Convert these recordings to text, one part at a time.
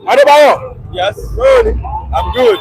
Adebayo. Yes. Good. I'm good.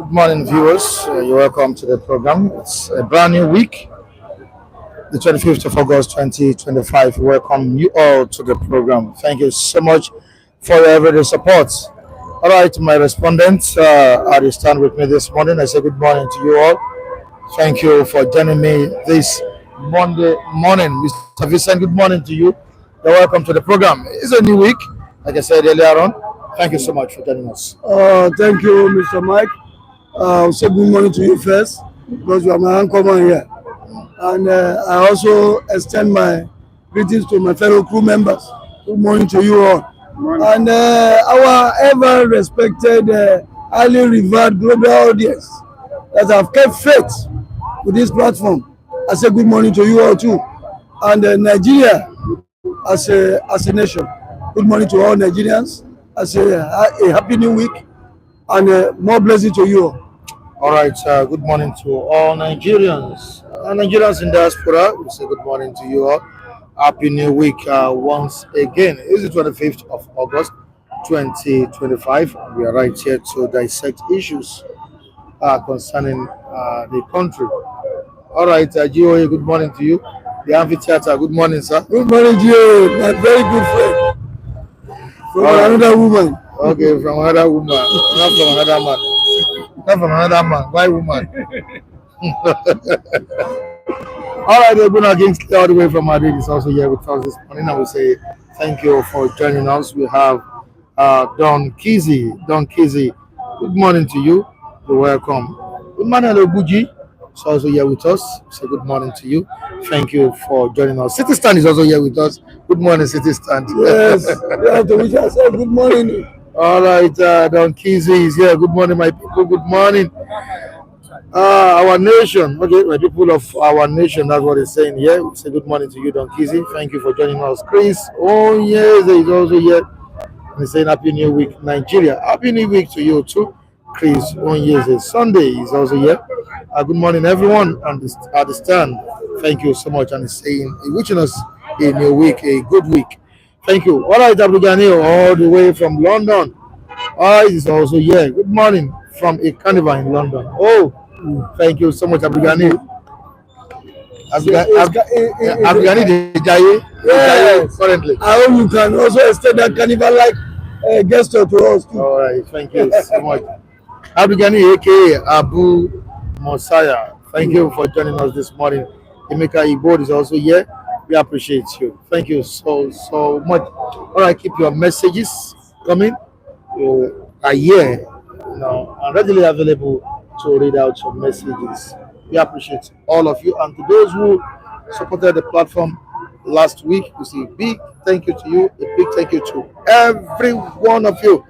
Good morning, viewers. You're welcome to the program. It's a brand new week, the 25th of August 2025. Welcome you all to the program. Thank you so much for your everyday support. All right, my respondents are to stand with me this morning. I say good morning to you all. Thank you for joining me this Monday morning. Mr. Vincent, good morning to you. You're welcome to the program. It's a new week, like I said earlier on. Thank you so much for joining us. Thank you, Mr. Mike. I'll say good morning to you first because you are my anchorman here. And I also extend my greetings to my fellow crew members. Good morning to you all. And our ever respected, highly revered global audience that have kept faith with this platform. I say good morning to you all too. And Nigeria as a nation. Good morning to all Nigerians. I say a happy new week and more blessing to you all. All right, good morning to all Nigerians. Nigerians in diaspora, we say good morning to you all. Happy New Week once again. It's the 25th of August 2025. We are right here to dissect issues concerning the country. All right, GOA, good morning to you. The amphitheater, good morning, sir. Good morning, GOA, my very good friend. From another woman. Okay, from another woman, not from another man. Not from another man. Why woman? All right, we're going against all the way from Madrid is also here with us this morning. I will say thank you for joining us. We have Don Kizzy. Don Kizzy, good morning to you. You're welcome. Good morning, Obuji. Is also here with us. Say good morning to you. Thank you for joining us. City Stand is also here with us. Good morning, City Stand. Yes, to which I said good morning. All right, Don Kizzy is here. Good morning, my people. Good morning. Our nation, okay, my people of our nation, that's what it's saying here. We say good morning to you, Don Kizzy. Thank you for joining us. Chris, oh yes, is also here. He's saying Happy New Week, Nigeria. Happy New Week to you too, Chris. Oh yes, Sunday is also here. Good morning, everyone, and at the stand. Thank you so much, and he's saying, wishing us a new week, a good week. Thank you. All right, Abdulganil, all the way from London. All right, is also here. Good morning from a carnival in London. Oh, thank you so much, Abdulganil. Abdulganil Dejaye, currently. I hope you can also extend that carnival like gesture to us too. All right, thank you so much. Abdulganil, aka Abu Mosiah, thank you for joining us this morning. Emeka Igbo is also here. We appreciate you. Thank you so much. All right, keep your messages coming. You are here, and readily available to read out your messages. We appreciate all of you, and to those who supported the platform last week, we say big thank you to you. A big thank you to every one of you,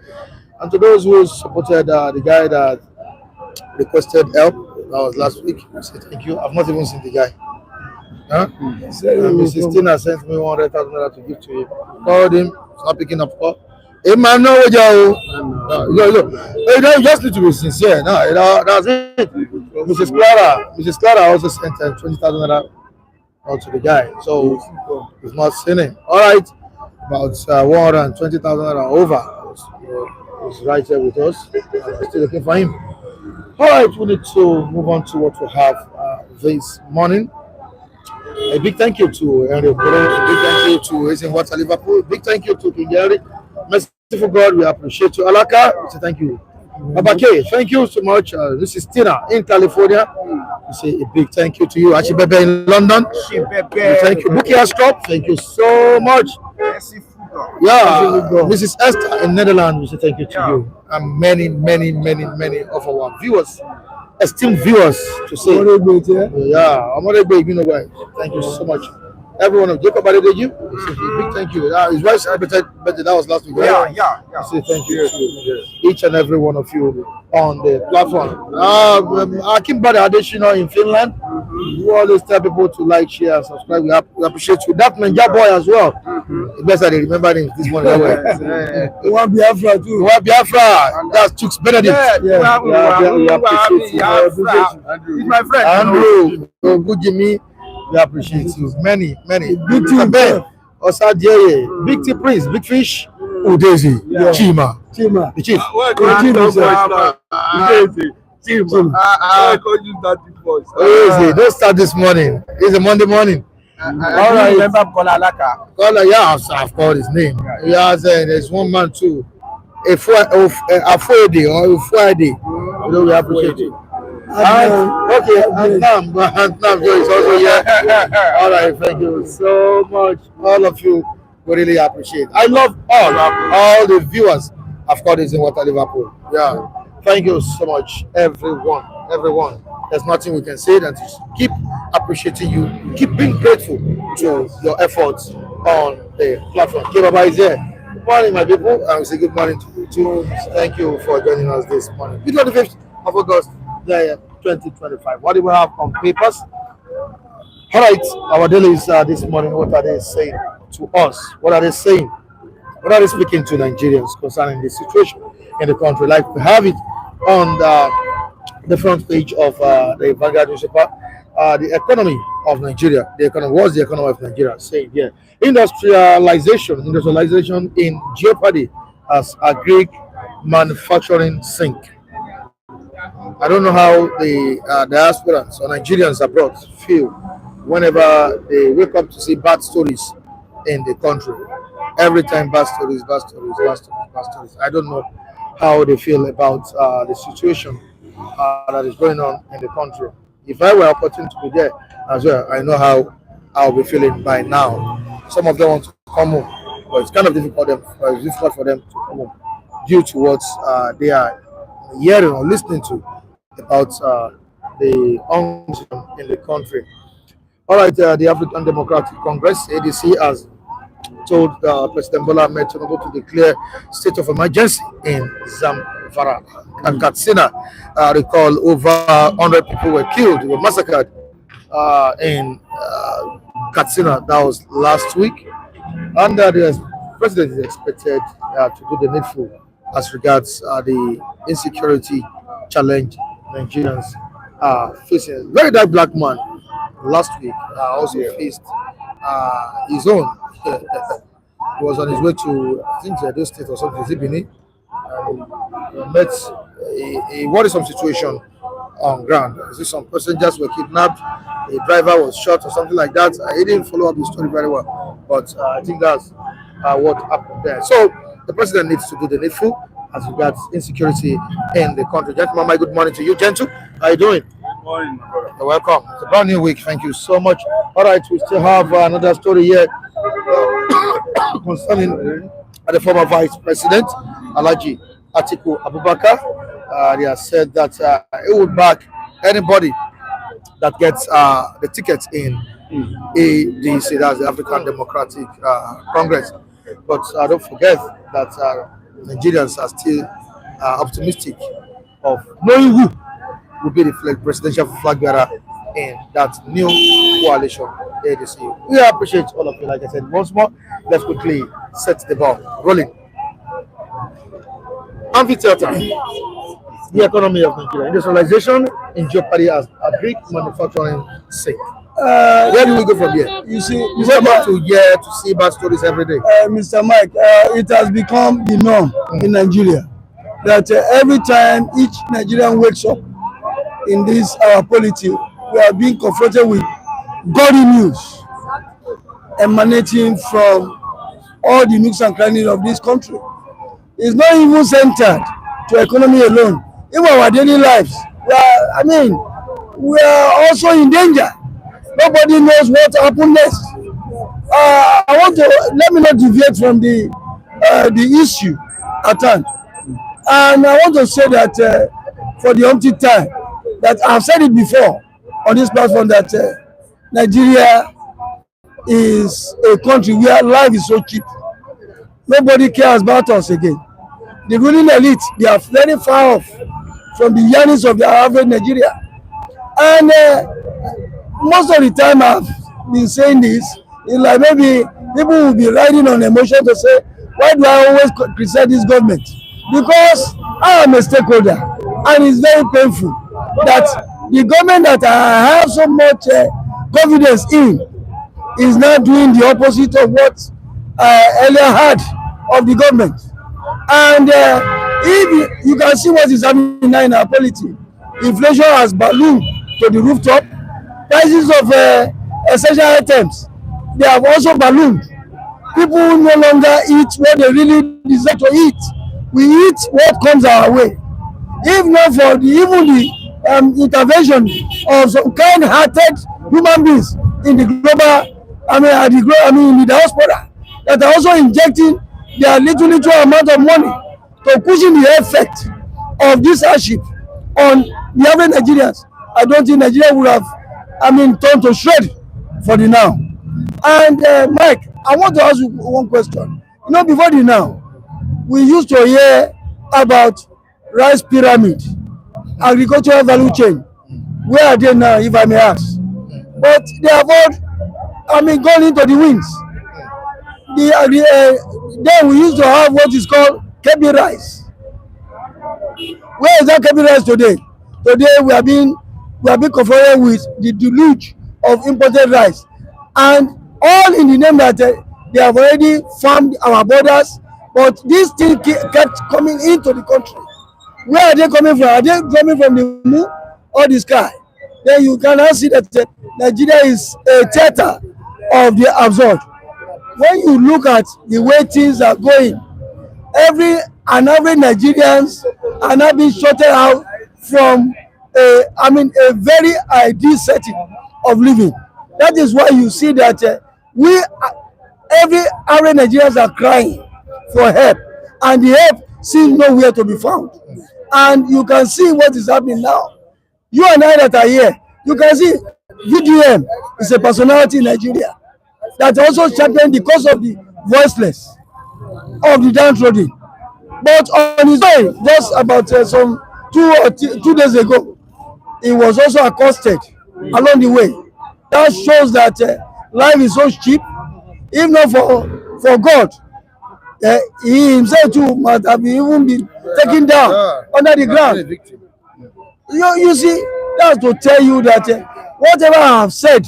and to those who supported the guy that requested help. That was last week. We say thank you. I've not even seen the guy. Huh? Mrs. Tina sent me 100,000 naira to give to him. Called him. He's not picking up call. Hey man, no, you just need to be sincere. No, that's it. Mrs. Clara also sent 20,000 naira to the guy. So he's not sinning. All right, about 120,000 naira over. He's right here with us. We're still looking for him. All right, we need to move on to what we have this morning. A big thank you to Henry Okoro. A big thank you to Racing Water Liverpool. A big thank you to King Gary. Merciful God, we appreciate you. Alaka, we say thank you. Abake, thank you so much. This is Tina in California. We say a big thank you to you. Achibebe in London. Thank you. Buki Astrop, thank you so much. Yeah, Mrs. Esther in Netherlands, we say thank you to you. And many of our viewers, esteemed viewers, to say. Yeah, thank you so much. Everyone of Jacob Adedeji, big thank you. His wife's birthday, that was last week. Right? Yeah. Say thank you to each and every one of you on the platform. Akim Bada Adeshina in Finland. We always tell people to like, share, and subscribe. We appreciate you. That Ninja boy as well. Best I remember him this morning. We want Biafra too. We want Biafra. That's Chooks Benedict. We appreciate you. He's my friend. Andrew, good Jimmy. We appreciate you. Many. Big team. Osadie, Big T Prince, Big Fish, Udezi, Chima, the chief. I call you that voice. Don't start this morning. It's a Monday morning. All right. Remember Bola Alaka? Bola, yeah, I've called his name. Yeah, there's one man too. A Friday. We appreciate you. Okay, Antnam is also here. All right, thank you so much, all of you. We really appreciate. I love all the viewers Of course, it's in Water Liverpool. Yeah. Thank you so much, everyone. Everyone. There's nothing we can say than to keep appreciating you, keep being grateful to your efforts on the platform. Kibaba is here. Good morning, my people. I will say good morning to you too. Thank you for joining us this morning. The 25th of August, 2025. What do we have on papers? All right, our dailies this morning. What are they saying to us? What are they saying? What are they speaking to Nigerians concerning the situation in the country? Like we have it on the front page of the Vanguard newspaper. The economy of Nigeria. The economy was the economy of Nigeria. Saying here, industrialization in jeopardy as agri manufacturing sink. I don't know how the diasporans or Nigerians abroad feel whenever they wake up to see bad stories in the country. Every time bad stories, bad stories, bad stories, bad stories. I don't know how they feel about the situation that is going on in the country. If I were opportunity to be there as well, I know how I'll be feeling by now. Some of them want to come home, but it's kind of difficult for them to come home due to what they are hearing or listening to about the unrest in the country. All right, the African Democratic Congress (ADC) has told President Bola Tinubu to declare state of emergency in Zamfara and Katsina. Recall over 100 people were killed, were massacred in Katsina. That was last week, and the president is expected to do the needful as regards the insecurity challenge Nigerians are facing. Very dark black man last week also faced his own. He was on his way to, I think, Edo State or something, Zibini, and met a worrisome situation on ground. Is this some passengers were kidnapped, a driver was shot or something like that? I didn't follow up the story very well, but I think that's what happened there. So the president needs to do the needful as regards insecurity in the country. Gentlemen, my good morning to you, gentle. How are you doing? Good morning, my brother. You're welcome. It's a brand new week. Thank you so much. All right, we still have another story here concerning the former Vice President Alhaji Atiku Abubakar. They have said that it would back anybody that gets the ticket in ADC, that's the African Democratic Congress. But don't forget that Nigerians are still optimistic of knowing who will be the presidential flag bearer in that new coalition ADC. We appreciate all of you. Like I said, once more, let's quickly set the ball rolling. Amphitheater, the economy of Nigeria, industrialization in jeopardy as a Greek manufacturing sake. Where do we go from here? You see, We went back to here to see bad stories every day. Mr. Mike, it has become the norm in Nigeria that every time each Nigerian wakes up in this our polity, we are being confronted with gaudy news emanating from all the nooks and crannies of this country. It's not even centered to economy alone. Even our daily lives, we are also in danger. Nobody knows what happened next. Let me not deviate from the issue at hand. And I want to say that for the umpteenth time, that I've said it before on this platform, that Nigeria is a country where life is so cheap. Nobody cares about us again. The ruling elite, they are very far off from the yearnings of the average Nigeria. And most of the time I've been saying this, it's like maybe people will be riding on emotion to say, why do I always criticize this government? Because I am a stakeholder, and it's very painful that the government that I have so much confidence in is now doing the opposite of what I earlier had of the government. And if you can see what is happening now in our polity, inflation has ballooned to the rooftop. Prices of essential items, they have also ballooned. People no longer eat what they really deserve to eat. We eat what comes our way. If not for the intervention of some kind-hearted human beings in the global, in the diaspora, that are also injecting their little amount of money to cushion the effect of this hardship on the average Nigerians, I don't think Nigeria would have, turned to shred for the now. And Mike, I want to ask you one question. Before the now, we used to hear about rice pyramid, agricultural value chain. Where are they now, if I may ask? But they have all, gone into the winds. Then we used to have what is called Kebi rice. Where is that Kebi rice today? Today we are being confronted with the deluge of imported rice, and all in the name that they have already farmed our borders, but this thing kept coming into the country. Where are they coming from? Are they coming from the moon or the sky? Then you can now see that Nigeria is a theater of the absurd. When you look at the way things are going, every Nigerians are now being shutted out from a very ideal setting of living. That is why you see that every average Nigerians are crying for help, and the help seems nowhere to be found. And you can see what is happening now. You and I that are here, you can see VDM is a personality in Nigeria that also championed the cause of the voiceless, of the downtrodden. But on his way, just about some 2 days ago, he was also accosted along the way. That shows that life is so cheap. If not for God, he himself too might have even been taken down under the ground. You see, that's to tell you that whatever I have said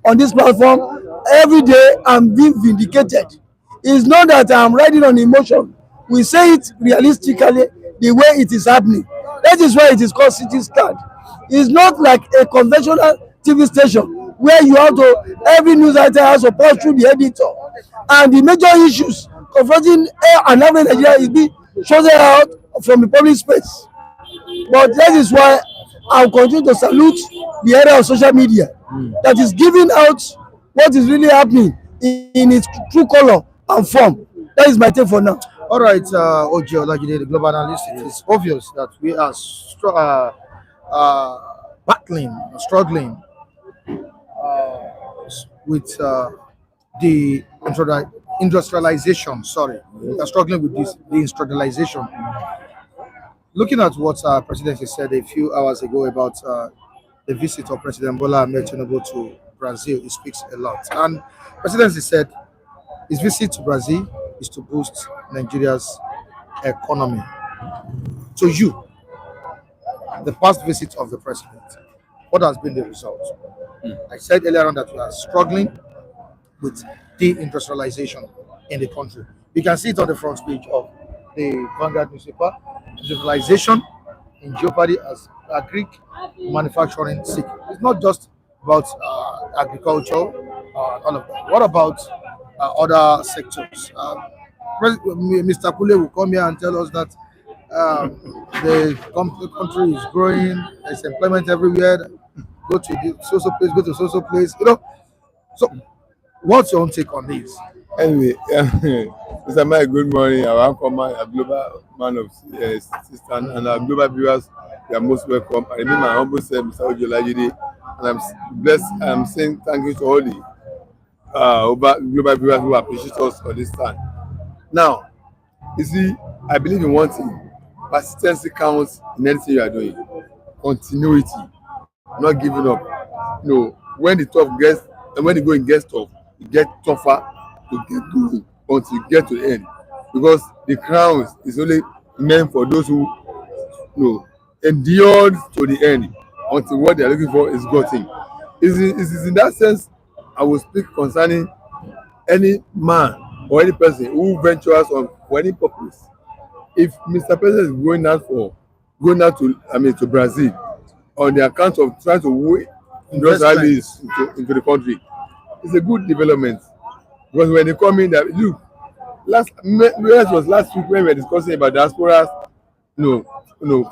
on this platform, every day I'm being vindicated. It's not that I'm riding on emotion. We say it realistically the way it is happening. That is why it is called City Stand. It's not like a conventional TV station where you have to, every news item has to pass through the editor. And the major issues confronting an average Nigeria is being chosen out from the public space. But that is why I'll continue to salute the area of social media that is giving out what is really happening in its true color and form. That is my take for now. All right, Oji Olajide, the global analyst. It is obvious that we are struggling with the industrialization. Sorry, we are struggling with the industrialization. Looking at what President said a few hours ago about the visit of President Bola Tinubu to Brazil, it speaks a lot. And President said his visit to Brazil is to boost Nigeria's economy. To you, the past visit of the president, what has been the result? I said earlier on that we are struggling with deindustrialization in the country. You can see it on the front page of the Vanguard newspaper. Industrialization in jeopardy as agri manufacturing sick. It's not just about agriculture, all of that. What about other sectors? Mr. Kule will come here and tell us that the country is growing, there's employment everywhere. Go to the social place, go to social place. So what's your own take on this? Anyway, Mr. Mike, good morning. I welcome a global man of systems, and our global viewers, they are most welcome. I remain my humble self, Mr. Oji Olajide, and I'm blessed. I'm saying thank you to all the global viewers who appreciate us for this time. Now, you see, I believe in one thing: persistency counts in anything you are doing. Continuity, not giving up. When the tough gets, and when the going gets tough, it gets tougher to get going until you get to the end, because the crown is only meant for those who endured to the end until what they are looking for is gotten. It is in that sense I will speak concerning any man or any person who ventures on for any purpose. If Mr. President is going out to Brazil on the account of trying to woo industrialists into the country, it's a good development. Because when they come in, that look, last week when we were discussing about diaspora,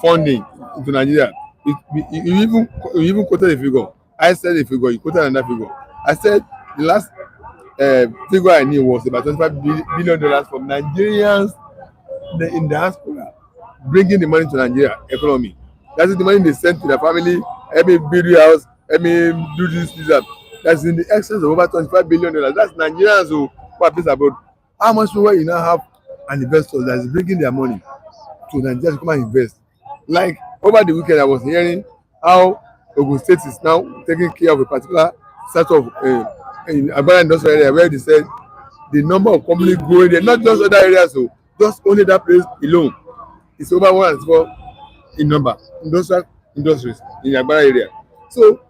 funding into Nigeria. You even quoted a figure. I said a figure. You quoted another figure. I said the last figure I knew was about $25 billion from Nigerians in diaspora. bringing the money to Nigeria economy. That is the money they send to their family. Let me build your house. Let me do this, that. That's in the excess of over $25 billion. That's Nigerians who are based abroad. How much more you now have an investor that is bringing their money to Nigeria to come and invest? Like over the weekend, I was hearing how Ogun State is now taking care of a particular set of in Agbara industrial area where they said the number of companies growing there, not just other areas, so just only that place alone is over 104 in number industries in Agbara area. So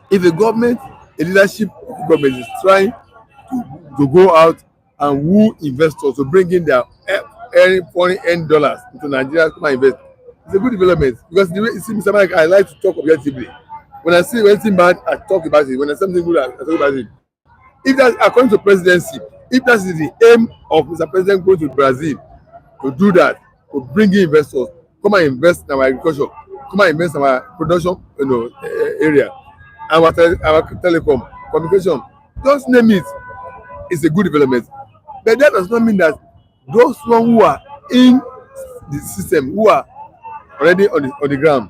if a government, a leadership of the government is trying to go out and woo investors to bring in their foreign end dollars into Nigeria to come and invest, it's a good development because the way you see Mr. Mike, I like to talk objectively. When I see anything bad, I talk about it. When there's something good, I talk about it. If that's according to presidency, if that is the aim of Mr. President going to Brazil to do that, to bring in investors, come and invest in our agriculture, come and invest in our production, area, our telecom, communication, just name it, it's a good development. But that does not mean that those one who are in the system, who are already on the ground,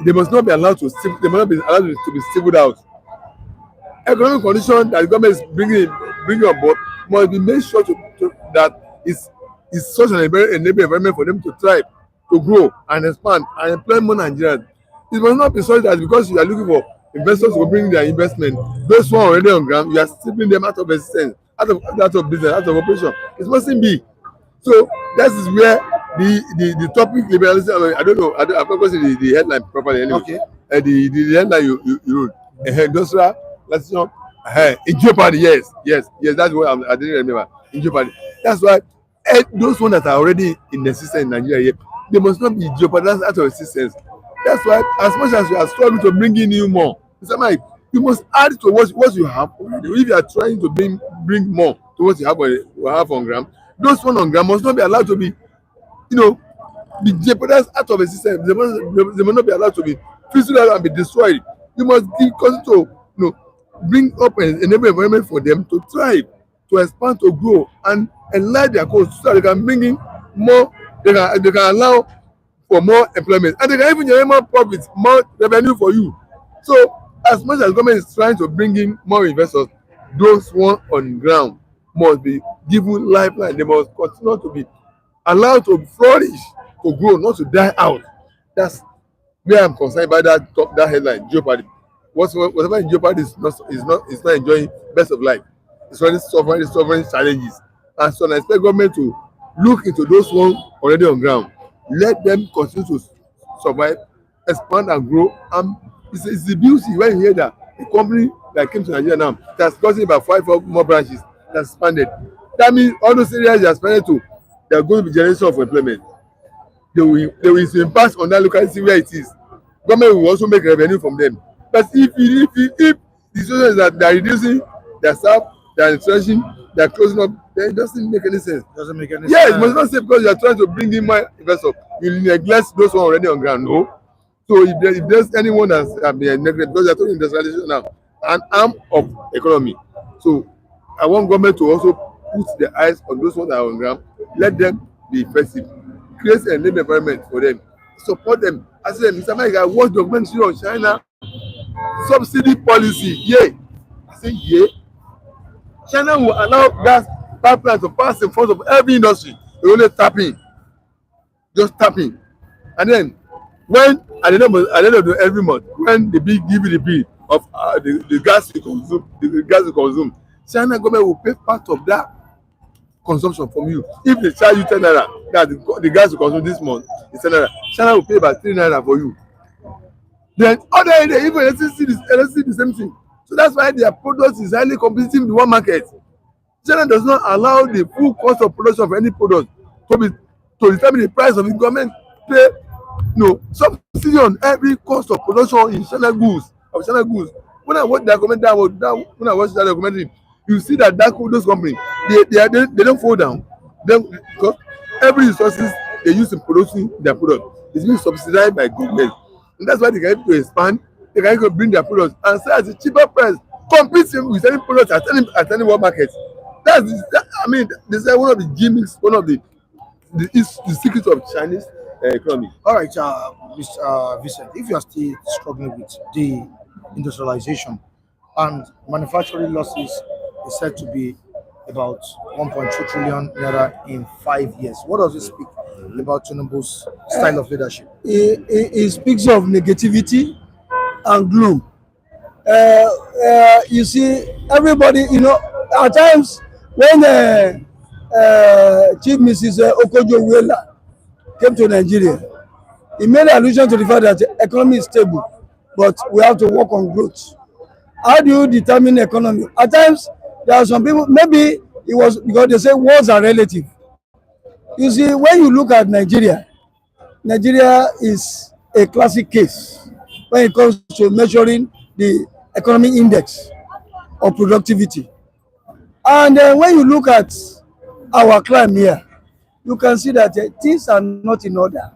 they must not be allowed to be singled out. Economic condition that the government is bringing on board must be made sure that it's such an enabling environment for them to thrive, to grow and expand and employ more Nigerians. It must not be such that because you are looking for investors to bring their investment, those who are already on ground, you are stripping them out of existence, out of business, out of operation. It mustn't be. So that is where the topic liberalization. I don't know. I've not seen the headline properly anyway. Okay. The headline you wrote. Industrialization in jeopardy. Yes. That's what I didn't remember. In jeopardy. That's why those ones that are already in the system in Nigeria, they must not be jeopardized out of existence. That's why as much as you are struggling to bring in new more, Mr. Mike, you must add to what you have already. If you are trying to bring more to what you have on ground, those ones on ground must not be allowed to be be jeopardized out of a system. They must not be allowed to be fizzled out and be destroyed. You must continue to bring up an environment for them to thrive, to expand, to grow, and enlarge their coast so that they can bring in more. They can allow for more employment, and they can even generate more profits, more revenue for you. So, as much as government is trying to bring in more investors, those one on ground must be given lifeline. They must continue to be allowed to flourish, to grow, not to die out. That's where I'm concerned about that headline, jeopardy. Whatever in jeopardy is not enjoying best of life. It's already suffering challenges. And so I expect government to look into those ones already on ground. Let them continue to survive, expand and grow. It's the beauty when you hear that a company that came to Nigeria now that's causing about 5 more branches that's expanded. That means all those areas they are expanded to, they are going to be generation of employment. They will impact on that locality where it is. Government will also make revenue from them. But if the situation is that they are reducing their staff, they are retrenching, they are closing up, then it doesn't make any sense. Doesn't make any sense. Yes, it must not say because you are trying to bring in more investors, you neglect those who are already on ground. No. So if there's anyone that's been neglected, because they are talking industrialization now, an arm of economy. So I want government to also put their eyes on those ones that are on ground, let them be effective, create a enabling environment for them, support them. I said, Mr. Mike, I watched documentary on China subsidy policy. Yay. I say, yay. China will allow gas pipelines to pass in front of every industry. They only tapping, just tapping. And then when at the end of every month, when they give you the bill of the gas you consume, China government will pay part of that consumption from you. If they charge you 10 naira, that the gas you consume this month is 10 naira, China will pay about 3 naira for you. Then other area, even electricity the same thing. So that's why their product is highly competitive in the world market. China does not allow the full cost of production of any product to determine the price of the government pay subsidy on every cost of production in China goods. When I watch that documentary, you see that those companies they don't fall down. Because every resources they use in producing their product is being subsidized by government. And that's why they can able to expand, they can able to bring their products and sell at a cheaper price, competing with any product at any world market. This is one of the gimmicks, one of the the secret of Chinese economy. All right, Mr. Vincent, if you are still struggling with the industrialization and manufacturing losses is said to be about 1.2 trillion naira in 5 years, what does it speak about Tinubu's style of leadership? It speaks of negativity and gloom. You see, everybody, at times when Chief Mrs. Okojo Wela came to Nigeria, he made allusion to the fact that the economy is stable, but we have to work on growth. How do you determine economy? At times, there are some people, maybe it was because they say words are relative. You see, when you look at Nigeria, Nigeria is a classic case when it comes to measuring the economic index of productivity. And when you look at our climb here, you can see that things are not in order.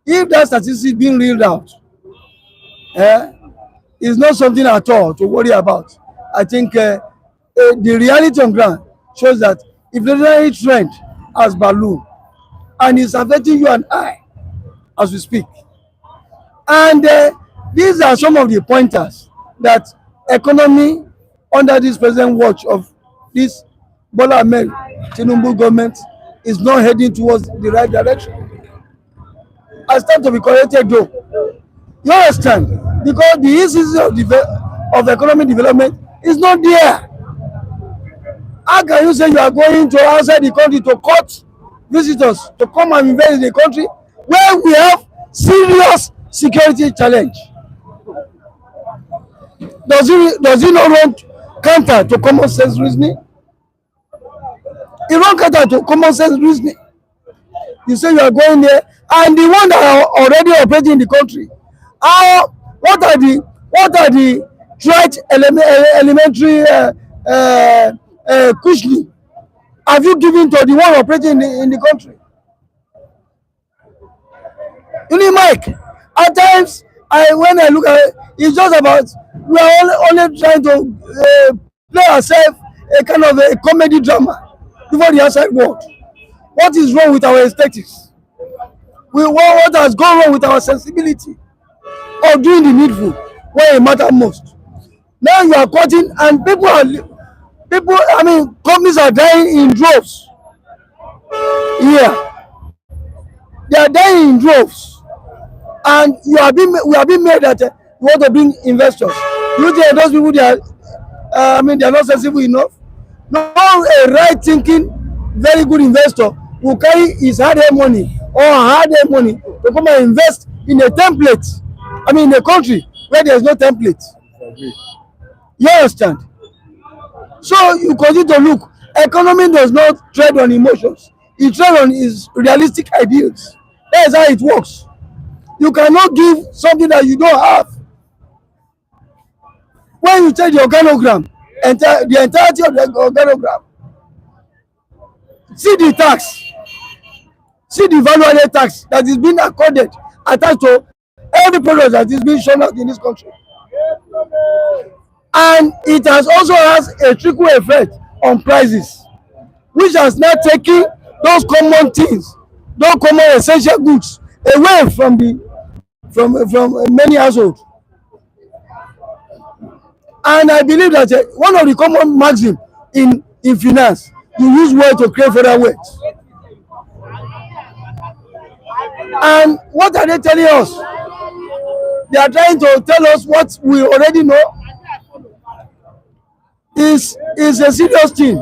If that statistic being reeled out, is not something at all to worry about. I think the reality on ground shows that inflationary trend has ballooned and is affecting you and I as we speak. And these are some of the pointers that economy under this present watch of this Bola Tinubu government is not heading towards the right direction. I stand to be corrected though. You understand? Because the institute of economic development is not there. How can you say you are going to outside the country to court visitors to come and invest in the country where we have serious security challenge? Does it not run counter to common sense reasoning? It run counter to common sense reasoning. You say you are going there, and the one that are already operating in the country, what are the threat elementary cushioning have you given to the one operating in the country? You need Mike. At times, when I look at it, it's just about we are only trying to play ourselves a kind of a comedy drama before the outside world. What is wrong with our aesthetics? What has gone wrong with our sensibility of doing the needful when it matters most? Now you are quoting, and companies are dying in droves. Yeah, they are dying in droves, and we are being made that you want to bring investors. You think those people they are not sensible enough? No, a right thinking, very good investor will carry his hard-earned money or hard-earned money to come and invest in a template. In a country where there is no template. You understand? So you continue to look. Economy does not tread on emotions. It treads on its realistic ideals. That is how it works. You cannot give something that you don't have. When you take the organogram, the entirety of the organogram, see the tax, see the value-added tax that is being accorded, attached to every product that is being shown out in this country. And it has a trickle effect on prices, which has now taken those common things, those common essential goods away from many households. And I believe that one of the common maxims in finance, you use wealth to create further wealth. And what are they telling us? They are trying to tell us what we already know. Is a serious thing.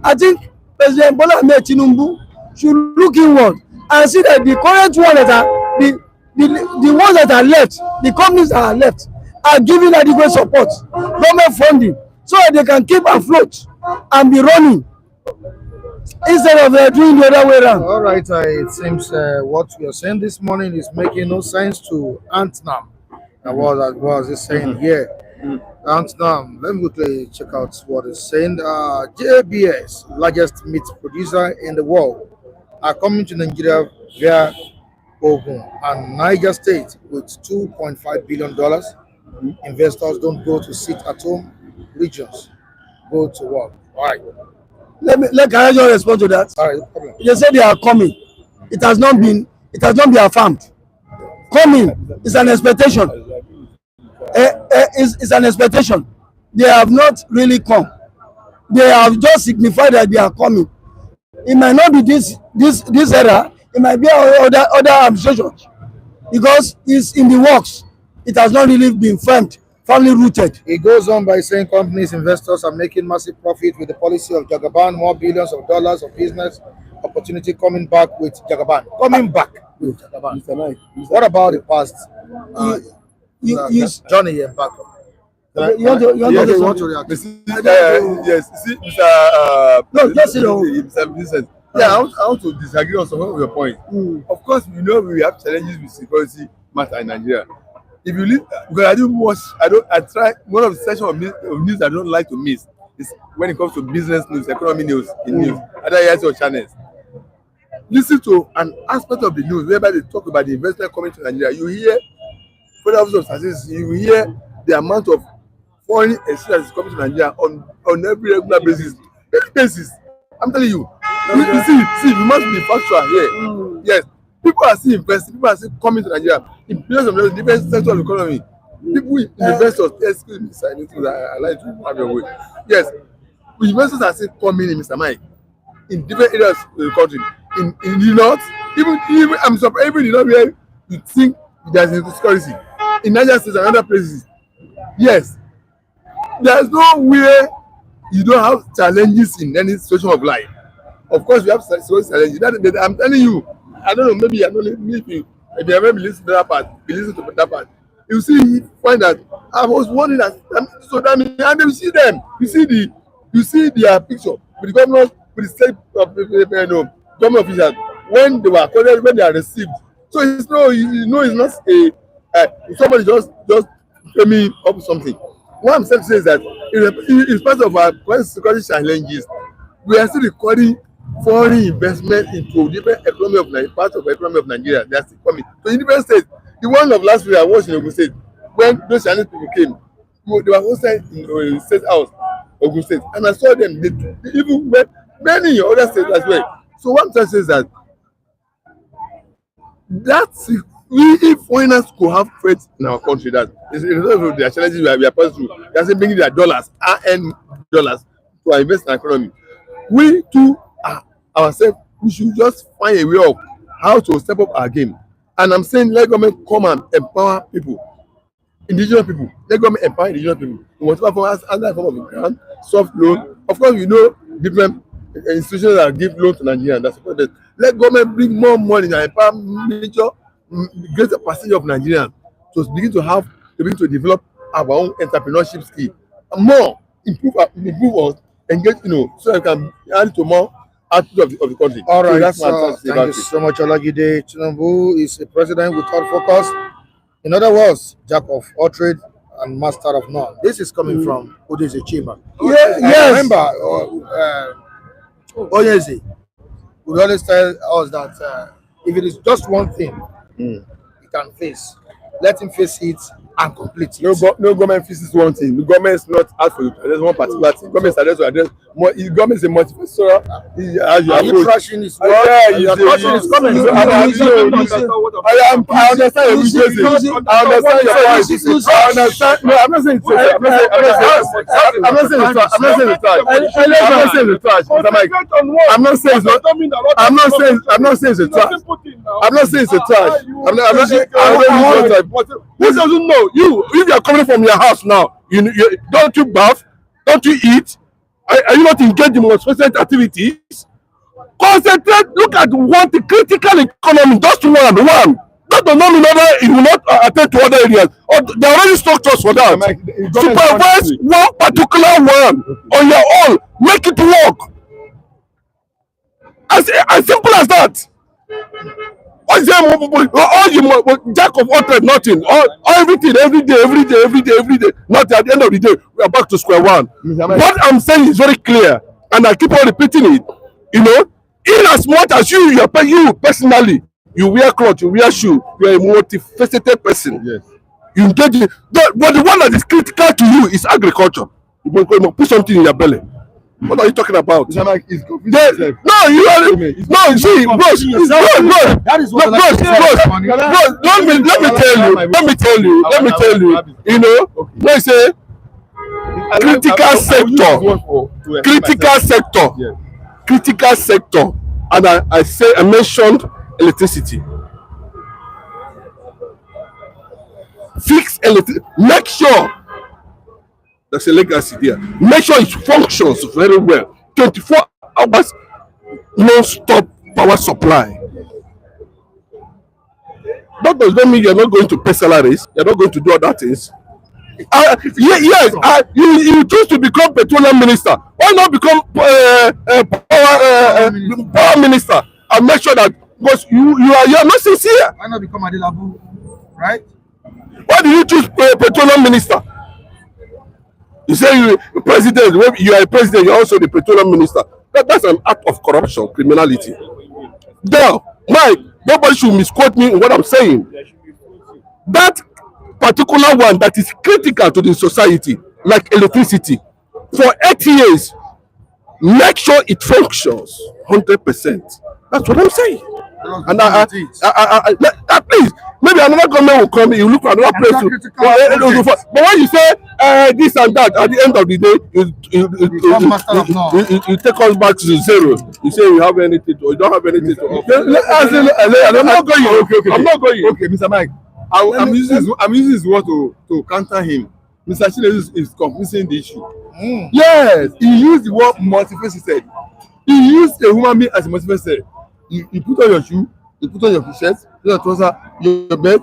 I think President Bola Tinubu should look inward and see that the current one that are the ones that are left, the companies that are left, are giving adequate support, government funding, so that they can keep afloat and be running instead of doing the other way around. All right, it seems what we are saying this morning is making no sense to Antnam. Now, what was it saying here? Antnam, let me quickly check out what it's saying. JBS, largest meat producer in the world, are coming to Nigeria via Ogun and Niger State with $2.5 billion. Investors don't go to sit at home regions, go to work. All right. Let Karajo respond to that. All right, no problem. They say they are coming. it has not been affirmed. Coming is an expectation. Is an expectation. They have not really come. They have just signified that they are coming. It might not be this era. It might be other administrations, because it's in the works. It has not really been firmly rooted. It goes on by saying companies, investors are making massive profit with the policy of Jagaban, more billions of dollars of business opportunity coming back with Jagaban. Coming back with Jagaban. What about the past? Johnny and back. You want to react? Yes, see, Mr. No, just Mr. Vincent. Yeah, I want to disagree on some of your points. Of course, we know we have challenges with security matter in Nigeria. If you leave, because I try, one of the sections of news I don't like to miss is when it comes to business news, economy news, in news, other areas or channels. Listen to an aspect of the news whereby they talk about the investment coming to Nigeria. You hear federal office of statistics, you hear the amount of foreign exchange that is coming to Nigeria on every regular basis. I'm telling you, you see, we must be factual here. Yes, people are still investing, people are still coming to Nigeria in place of different sectors of the economy. People, investors, excuse me, sir, I like to have your way. Yes, investors are still coming in, Mr. Mike, in different areas of the country. In the north, even I'm surprised, even in the north where you think there's insecurity. In Nigeria State and other places, yes, there's no way you don't have challenges in any situation of life. Of course, we have challenges. I'm telling you, I don't know, maybe I don't know if you ever listen to that part, listen to that part. You see, you find that I was wondering that, so that means, and you see them, you see their picture with the governors, with the state government officials when they were accorded, when they are received. So it's no, it's not somebody just framing up something. What I'm saying is that in spite of our security challenges, we are still recording foreign investment into different economy of parts of the economy of Nigeria. They are still coming. So in different states, the one of last week I watched in Ogun State, when those Chinese people came, they were hosted in State House, Ogun State, and I saw them. They even went many other states as well. So what I'm trying to say is that if foreigners could have faith in our country, that is in terms of their challenges we are passing through, they are saying bringing their dollars, earn dollars to invest in our economy. We too ourselves, we should just find a way of how to step up our game. And I'm saying let government come and empower people, indigenous people. Let government empower indigenous people in whatever form, under form of grant, soft loan. Of course, we know different institutions that give loan to Nigerians. That's important. Let government bring more money and empower major, greater percentage of Nigerians to begin to develop our own entrepreneurship skill, and more improve us, engage, so we can add to more output of the country. All right, so thank you so much, Olagide. Tinubu is a president without focus. In other words, jack of all trade and master of none. This is coming from Odeze Chima. Yes. Remember, Oyezi would always tell us that if it is just one thing he can face, let him face it and complete it. No government faces one thing. The government is not out for you to address one particular thing. Government is addressed to address more. The government is a multifaceted. Are you trashing his work? You are trashing his comments. I understand your reason. I understand your point. I understand. No, I'm not saying it's trash. I'm not saying it's trash. I'm not saying it's trash. I'm not saying it's not. I'm not saying it's a trash. I'm not saying it's a trash. I'm not saying. This doesn't know you. If you are coming from your house now, you don't you bath, don't you eat? Are you not engaged in most recent activities? Concentrate. Look at the critical economy. Just one. That does not mean that it will not attend to other areas. Or there are already structures for that. Supervise one particular one on your own. Make it work. As simple as that. All you jack of all trade, nothing. All everything, every day. Not at the end of the day, we are back to square one. What I'm saying is very clear, and I keep on repeating it. In as much as you personally, you wear clothes, you wear shoes, you are a multifaceted person. Yes. You engage in, but the one that is critical to you is agriculture. You put something in your belly. What are you talking about? Mr. Mike is confusing They, himself. no, you are no. See, bros, That is what bros. Let me tell you. You know, they say critical sector, and I mentioned electricity. Fix electricity. Make sure there's a legacy there. Make sure it functions very well. 24 hours non-stop power supply. That does not mean you're not going to pay salaries. You're not going to do other things. You choose to become petroleum minister. Why not become power minister and make sure that because you are not sincere. Why not become Adilabu, right? Why do you choose petroleum minister? You say you are president. You are a president. You're also the petroleum minister. That's an act of corruption, criminality. Now, Mike, nobody should misquote me in what I'm saying. That particular one that is critical to the society, like electricity, for 8 years, make sure it functions 100%. That's what I'm saying. And please, maybe another government will come. You look for another place. But when you say this and that, at the end of the day, you take us back to zero. You say you have anything to, you don't have anything to offer. I'm not going. I'm not going. Okay, Mr. Mike, I'm using his word to counter him. Mr. Chinedu is confusing the issue. Yes, he used the word multifaceted. He used a human being as a multifaceted. You put on your shoe, you put on your shirt, your trouser, your bed.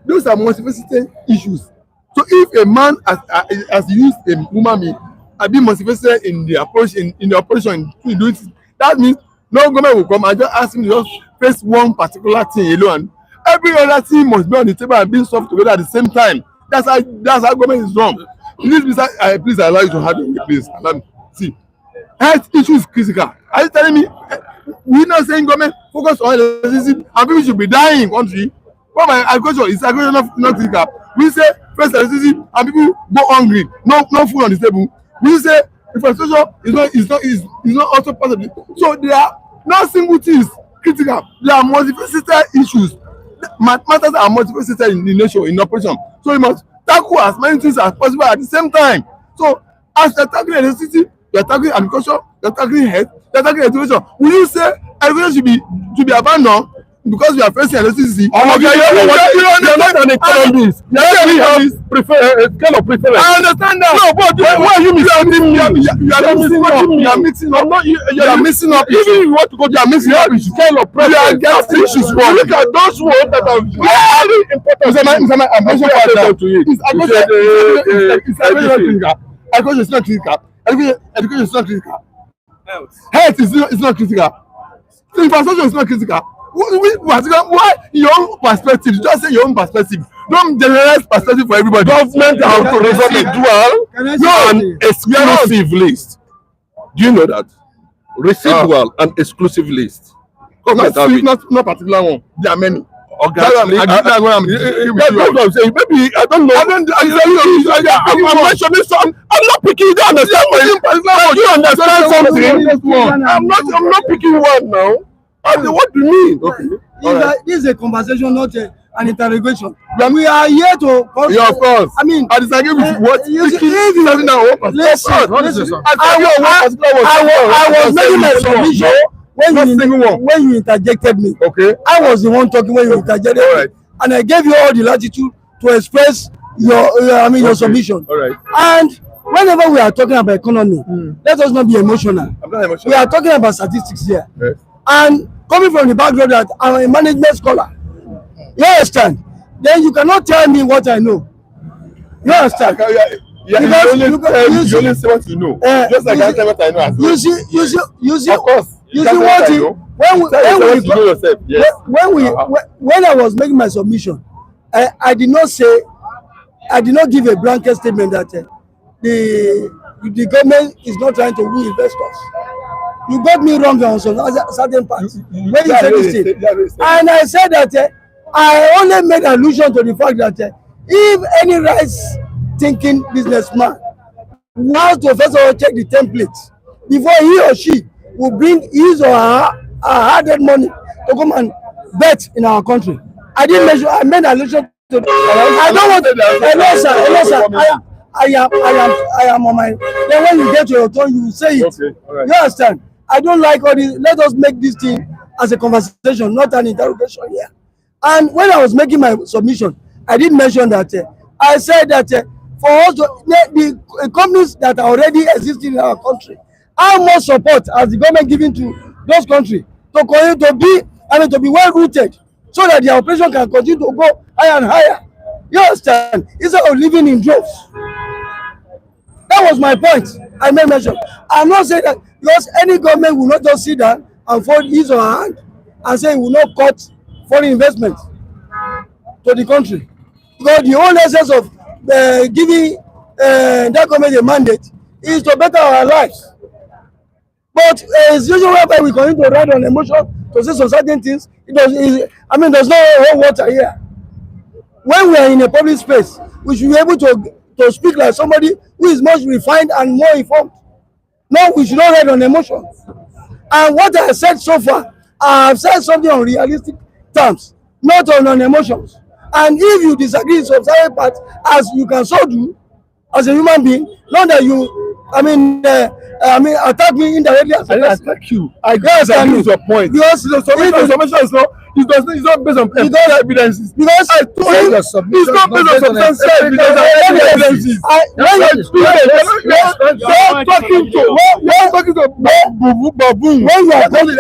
Those are multifaceted issues. So if a man has used a human being and be multifaceted in the approach in the operation in doing it, that means no government will come and just ask him to just face one particular thing alone. Every other thing must be on the table and being solved together at the same time. That's how government is wrong. Please allow you to have it, please. Allow me. See, health issue is critical. Are you telling me we're not saying government focus on electricity and people should be dying in country? But my agriculture is agriculture not critical. We say first electricity and people go hungry, no food on the table. We say infrastructure is not also part of it. So there are no single things critical. There are multifaceted issues. Matters are multifaceted in the nation, in operation. So you must tackle as many things as possible at the same time. So as you're tackling electricity, you're tackling agriculture, you're tackling health, you're tackling education. Will you say education should be abandoned because we are facing electricity? You're not an economist. You have kind of preference. I understand that. No, but why are you misquoting me? You are mixing up. You are mixing up. Even if you want to go, you are mixing up. It's kind of preference. You are getting issues wrong. Look at those words that are very important. I'm mentioning about that. It's agriculture is not critical. Education is not critical. Health is not critical. Infrastructure is not critical. Why your own perspective? Just say your own perspective. Don't generalize perspective for everybody. Government have to residual and exclusive list. Do you know that? Residual and exclusive list. Not particular one. There are many. That's what I'm saying. Maybe I don't know. I'm mentioning some. I'm not picking. You don't understand. You understand something? I'm not picking one now. What do you mean? Okay. This is a conversation, not an interrogation. We are here to. Yeah, of course. I mean, I disagree with what. Listen, I was making my submission when you interjected me. Okay. I was the one talking when you interjected me, and I gave you all the latitude to express your submission. All right. And whenever we are talking about economy, let us not be emotional. I'm not emotional. We are talking about statistics here. Yes. And coming from the background that I'm a management scholar, you understand? Then you cannot tell me what I know. You understand? You only say what you know. Just like I tell what I know as well. You see. Of course. You see what when I was making my submission, I did not give a blanket statement that the government is not trying to win investors. You got me wrong on some certain parts when you said this thing. And I said that I only made allusion to the fact that if any right thinking businessman wants to first of all check the templates before he or she will bring his or her hard-earned money to come and bet in our country. I didn't mention. I made allusion to. I don't want. Hello, sir. Hello, sir. I am on my. Then when you get to your turn, you will say it. Okay, all right. You understand? I don't like all this. Let us make this thing as a conversation, not an interrogation here. And when I was making my submission, I did mention that I said that for us to, the companies that are already existing in our country, how much support has the government given to those countries to continue to be, to be well rooted, so that the operation can continue to go higher and higher. You understand? Instead of living in droves. That was my point. I made mention. I'm not saying that because any government will not just sit down and fold his or her hand and say it will not cut foreign investment to the country. Because the whole essence of giving that government a mandate is to better our lives. But a situation whereby we continue to ride on emotion to say some certain things, there's no whole water here. When we are in a public space, we should be able to speak like somebody who is much refined and more informed. No, we should not ride on emotions. And what I said so far, I have said something on realistic terms, not on emotions. And if you disagree in some certain parts, as you can so do, as a human being, not that you, attack me indirectly as a person. I didn't attack you. I disagree with your point. Because submission is not. It's not based on evidences. Because I told you it's not based on substantial evidences. You're talking to baboon. When you are talking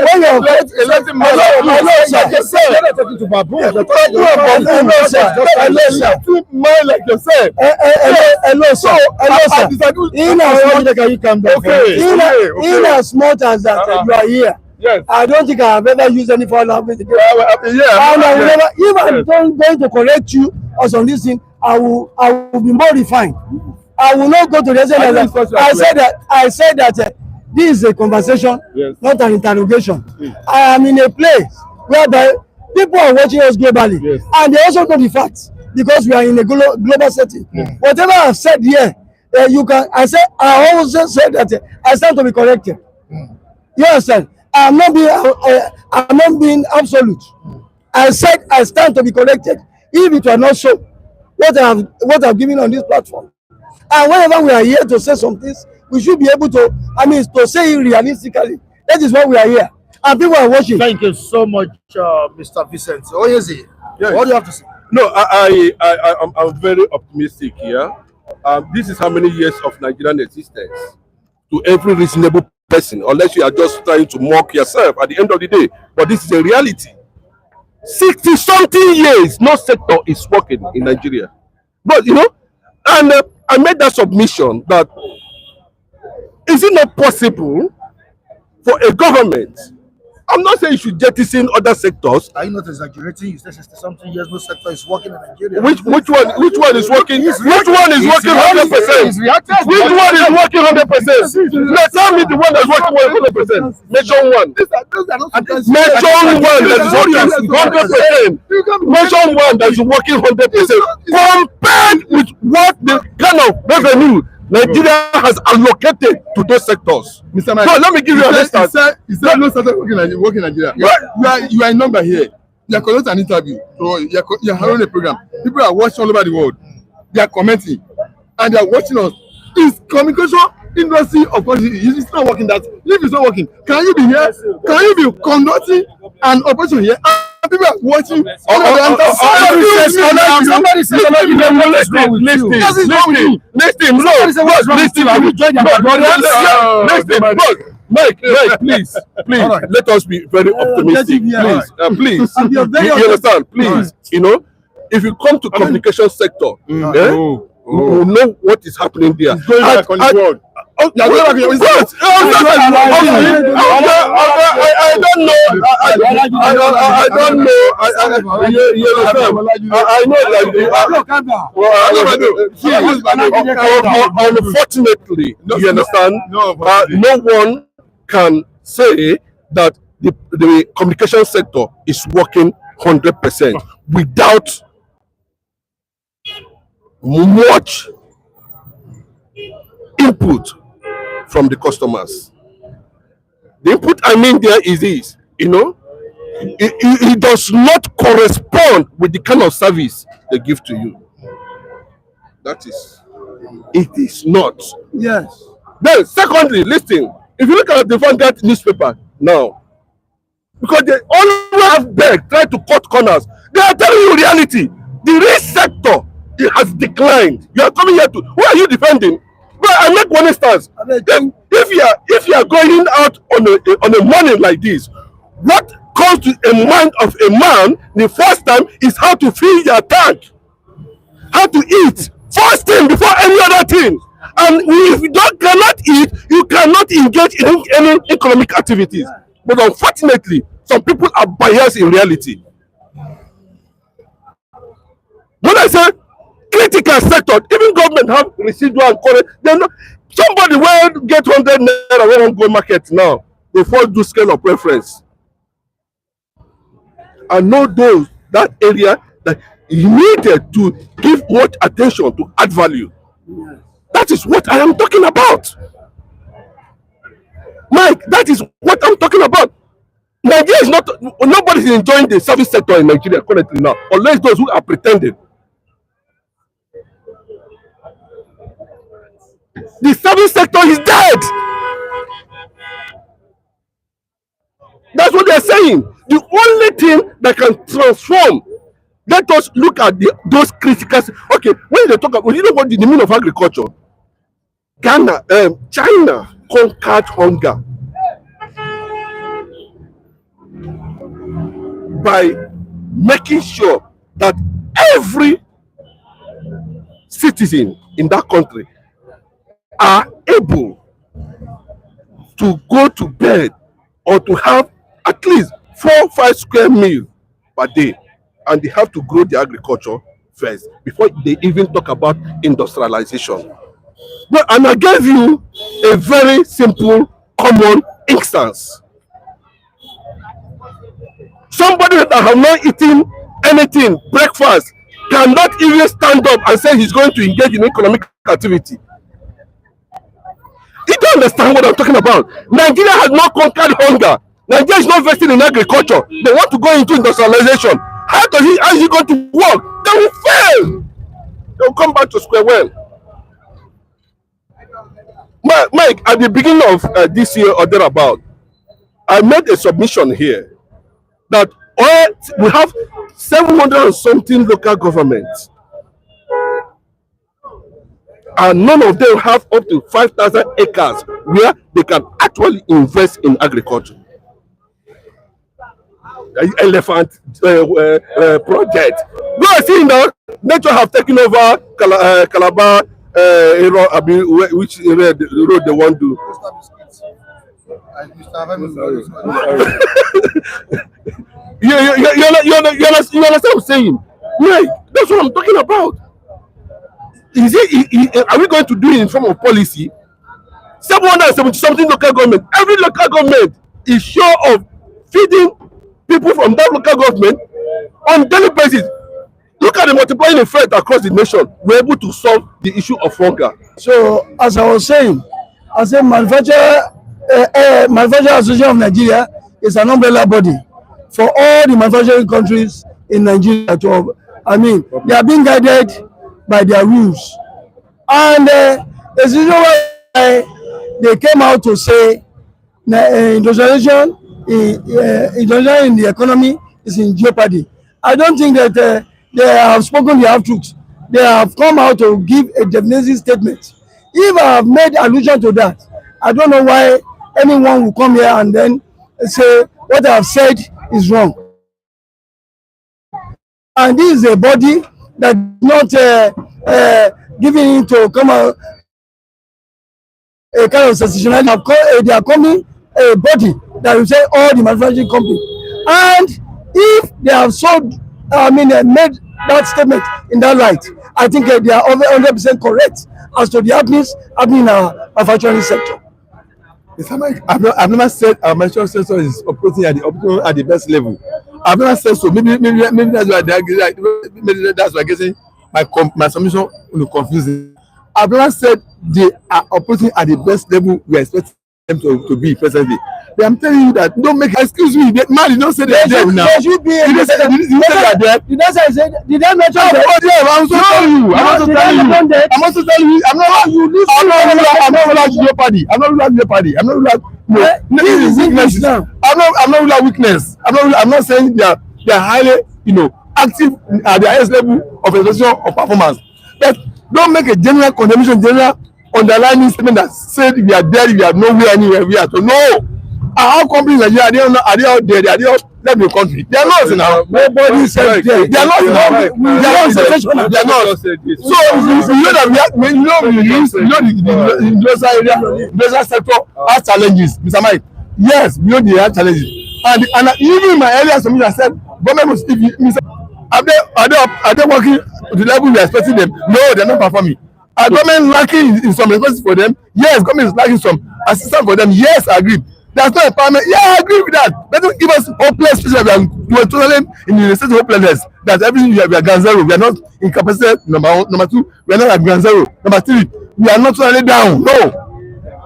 to baboon. Like yourself. Hello, sir. Can you come down? In as much as that you are here. Yes. I don't think I have ever used any foreign language again. Yeah. And I will never, if I'm going to correct you or on this thing, I will be more refined. I will not go to the extent that I said that this is a conversation, yes, not an interrogation. Yes. I am in a place whereby people are watching us globally, yes, and they also know the facts because we are in a global setting. Yes. Whatever I've said here, I always said that I stand to be corrected. You understand? I'm not being absolute. I said I stand to be corrected. If it were not so, what I've given on this platform. And whenever we are here to say some things, we should be able to, to say it realistically. That is why we are here. And people are watching. Thank you so much, Mr. Vincent. Yes. What do you have to say? No, I'm very optimistic here. This is how many years of Nigerian existence to every reasonable person, unless you are just trying to mock yourself at the end of the day. But this is a reality. 60-something years, no sector is working in Nigeria. But, and I made that submission that is it not possible for a government, I'm not saying you should jettison other sectors. Are you not exaggerating? You said 60-something years no sector is working in Nigeria. Which one is working? Which one is working 100%? Which one is working 100%? Now tell me the one that's working 100%. Mention one. Mention one that is working 100%. Mention one that is working 100%. Compared with what the kind of revenue Nigeria has allocated to those sectors. Mr. Mike, so let me give you an instance. He said no sector working in Nigeria. You are a number here. You are conducting an interview. So you are having a program. People are watching all over the world. They are commenting. And they are watching us. Is communication industry of course it's not working that. If it's not working, can you be here? Can you be conducting an operation here? People are watching. Somebody says Mike, please, right, let us be very optimistic. Please, you understand? Please, if you come to communication sector, you know what is happening there. It's going back on the world. I don't know. I know that. Unfortunately, you understand. No one can say that the communication sector is working 100% without much input from the customers. The input I mean there is this, it does not correspond with the kind of service they give to you. That is, it is not. Yes. Then, secondly, listen, if you look at the Vanguard newspaper now, because they always have beg, try to cut corners, they are telling you reality. The real sector, it has declined. You are coming here to, who are you defending? But I make one instance. If you are going out on a morning like this, what comes to a mind of a man the first time is how to fill your tank, how to eat first thing before any other thing. And if you cannot eat, you cannot engage in any economic activities. But unfortunately, some people are biased in reality. When I say critical sector, even government have residual and current. Then somebody will get 100 naira when go market now. They first do scale of preference. I know those that area that you needed to give much attention to add value. That is what I am talking about. Mike, that is what I'm talking about. Nigeria is not, nobody is enjoying the service sector in Nigeria currently now, unless those who are pretending. The service sector is dead. That's what they're saying. The only thing that can transform, let us look at those critical. Okay, when they talk about, you know what the meaning of agriculture? China conquered hunger by making sure that every citizen in that country are able to go to bed or to have at least 4 or 5 square meals per day, and they have to grow the agriculture first before they even talk about industrialization. But, and I gave you a very simple, common instance. Somebody that have not eaten anything, breakfast, cannot even stand up and say he's going to engage in economic activity. You don't understand what I'm talking about. Nigeria has not conquered hunger. Nigeria is not vested in agriculture. They want to go into industrialization. How is he going to work? They will fail. They will come back to square one. Mike, at the beginning of this year or thereabout, I made a submission here that we have 700 and something local governments, and none of them have up to 5,000 acres where they can actually invest in agriculture. Elephant project. No, I see now, nature have taken over Calabar, which area the road they want to do. You understand what I'm saying? Yeah, that's what I'm talking about. Are we going to do it in form of policy? 770 something local government. Every local government is sure of feeding people from that local government on daily basis. Look at the multiplying effect across the nation. We're able to solve the issue of hunger. So, as I was saying, as a Manufacturer Association of Nigeria is an umbrella body for all the manufacturing countries in Nigeria. They are being guided by their rules. And the reason why they came out to say industrialization in the economy is in jeopardy. I don't think that they have spoken the half truth. They have come out to give a definitive statement. If I have made allusion to that, I don't know why anyone will come here and then say what I have said is wrong. And this is a body that not giving in to come out a kind of sensationality. They are coming a body that will say all the manufacturing companies. And if they have made that statement in that light, I think they are over 100% correct as to the happenings happening in our manufacturing sector. I've never said our manufacturing sector is operating at the best level. I've never said so. Maybe that's why maybe that's why getting my submission confusing. I've never said they are operating at the best level we expect them to be presently. But I'm telling you that don't make excuse me. The man did not say they are dead now. There should be a Did you say they are dead? Did I say? Did I mention Oh, that? yeah, I'm also telling you. I'm also telling you. I'm not ruler Jeopardy. I'm not ruler Jeopardy. I'm not ruler. No, this is weakness now. I'm not ruler weakness. I'm not saying they are highly, active at the highest level of expression of performance. But don't make a general condemnation, general underlining statement that said we are dead, we are nowhere anywhere we are. So no. Our companies in Nigeria, are they all dead? Are they all left the country? They are not now. Nobody said dead. They are not now. They are not sensational. They are not. So you know that the industrial area, industrial sector has challenges, Mr. Mike. Yes, we know they have challenges. And even in my earlier submission, I said, government must, if you, are they working to the level we are expecting them? No, they are not performing. Are government lacking in some responses for them? Yes, government is lacking some assistance for them. Yes, I agree. There's no empowerment. Yeah, I agree with that. But don't give us hopeless picture. We are totally in the state of hopelessness. That everything we are ground zero. We are not incapacitated. Number one. Number two, we are not at ground zero. Number three, we are not totally down. No.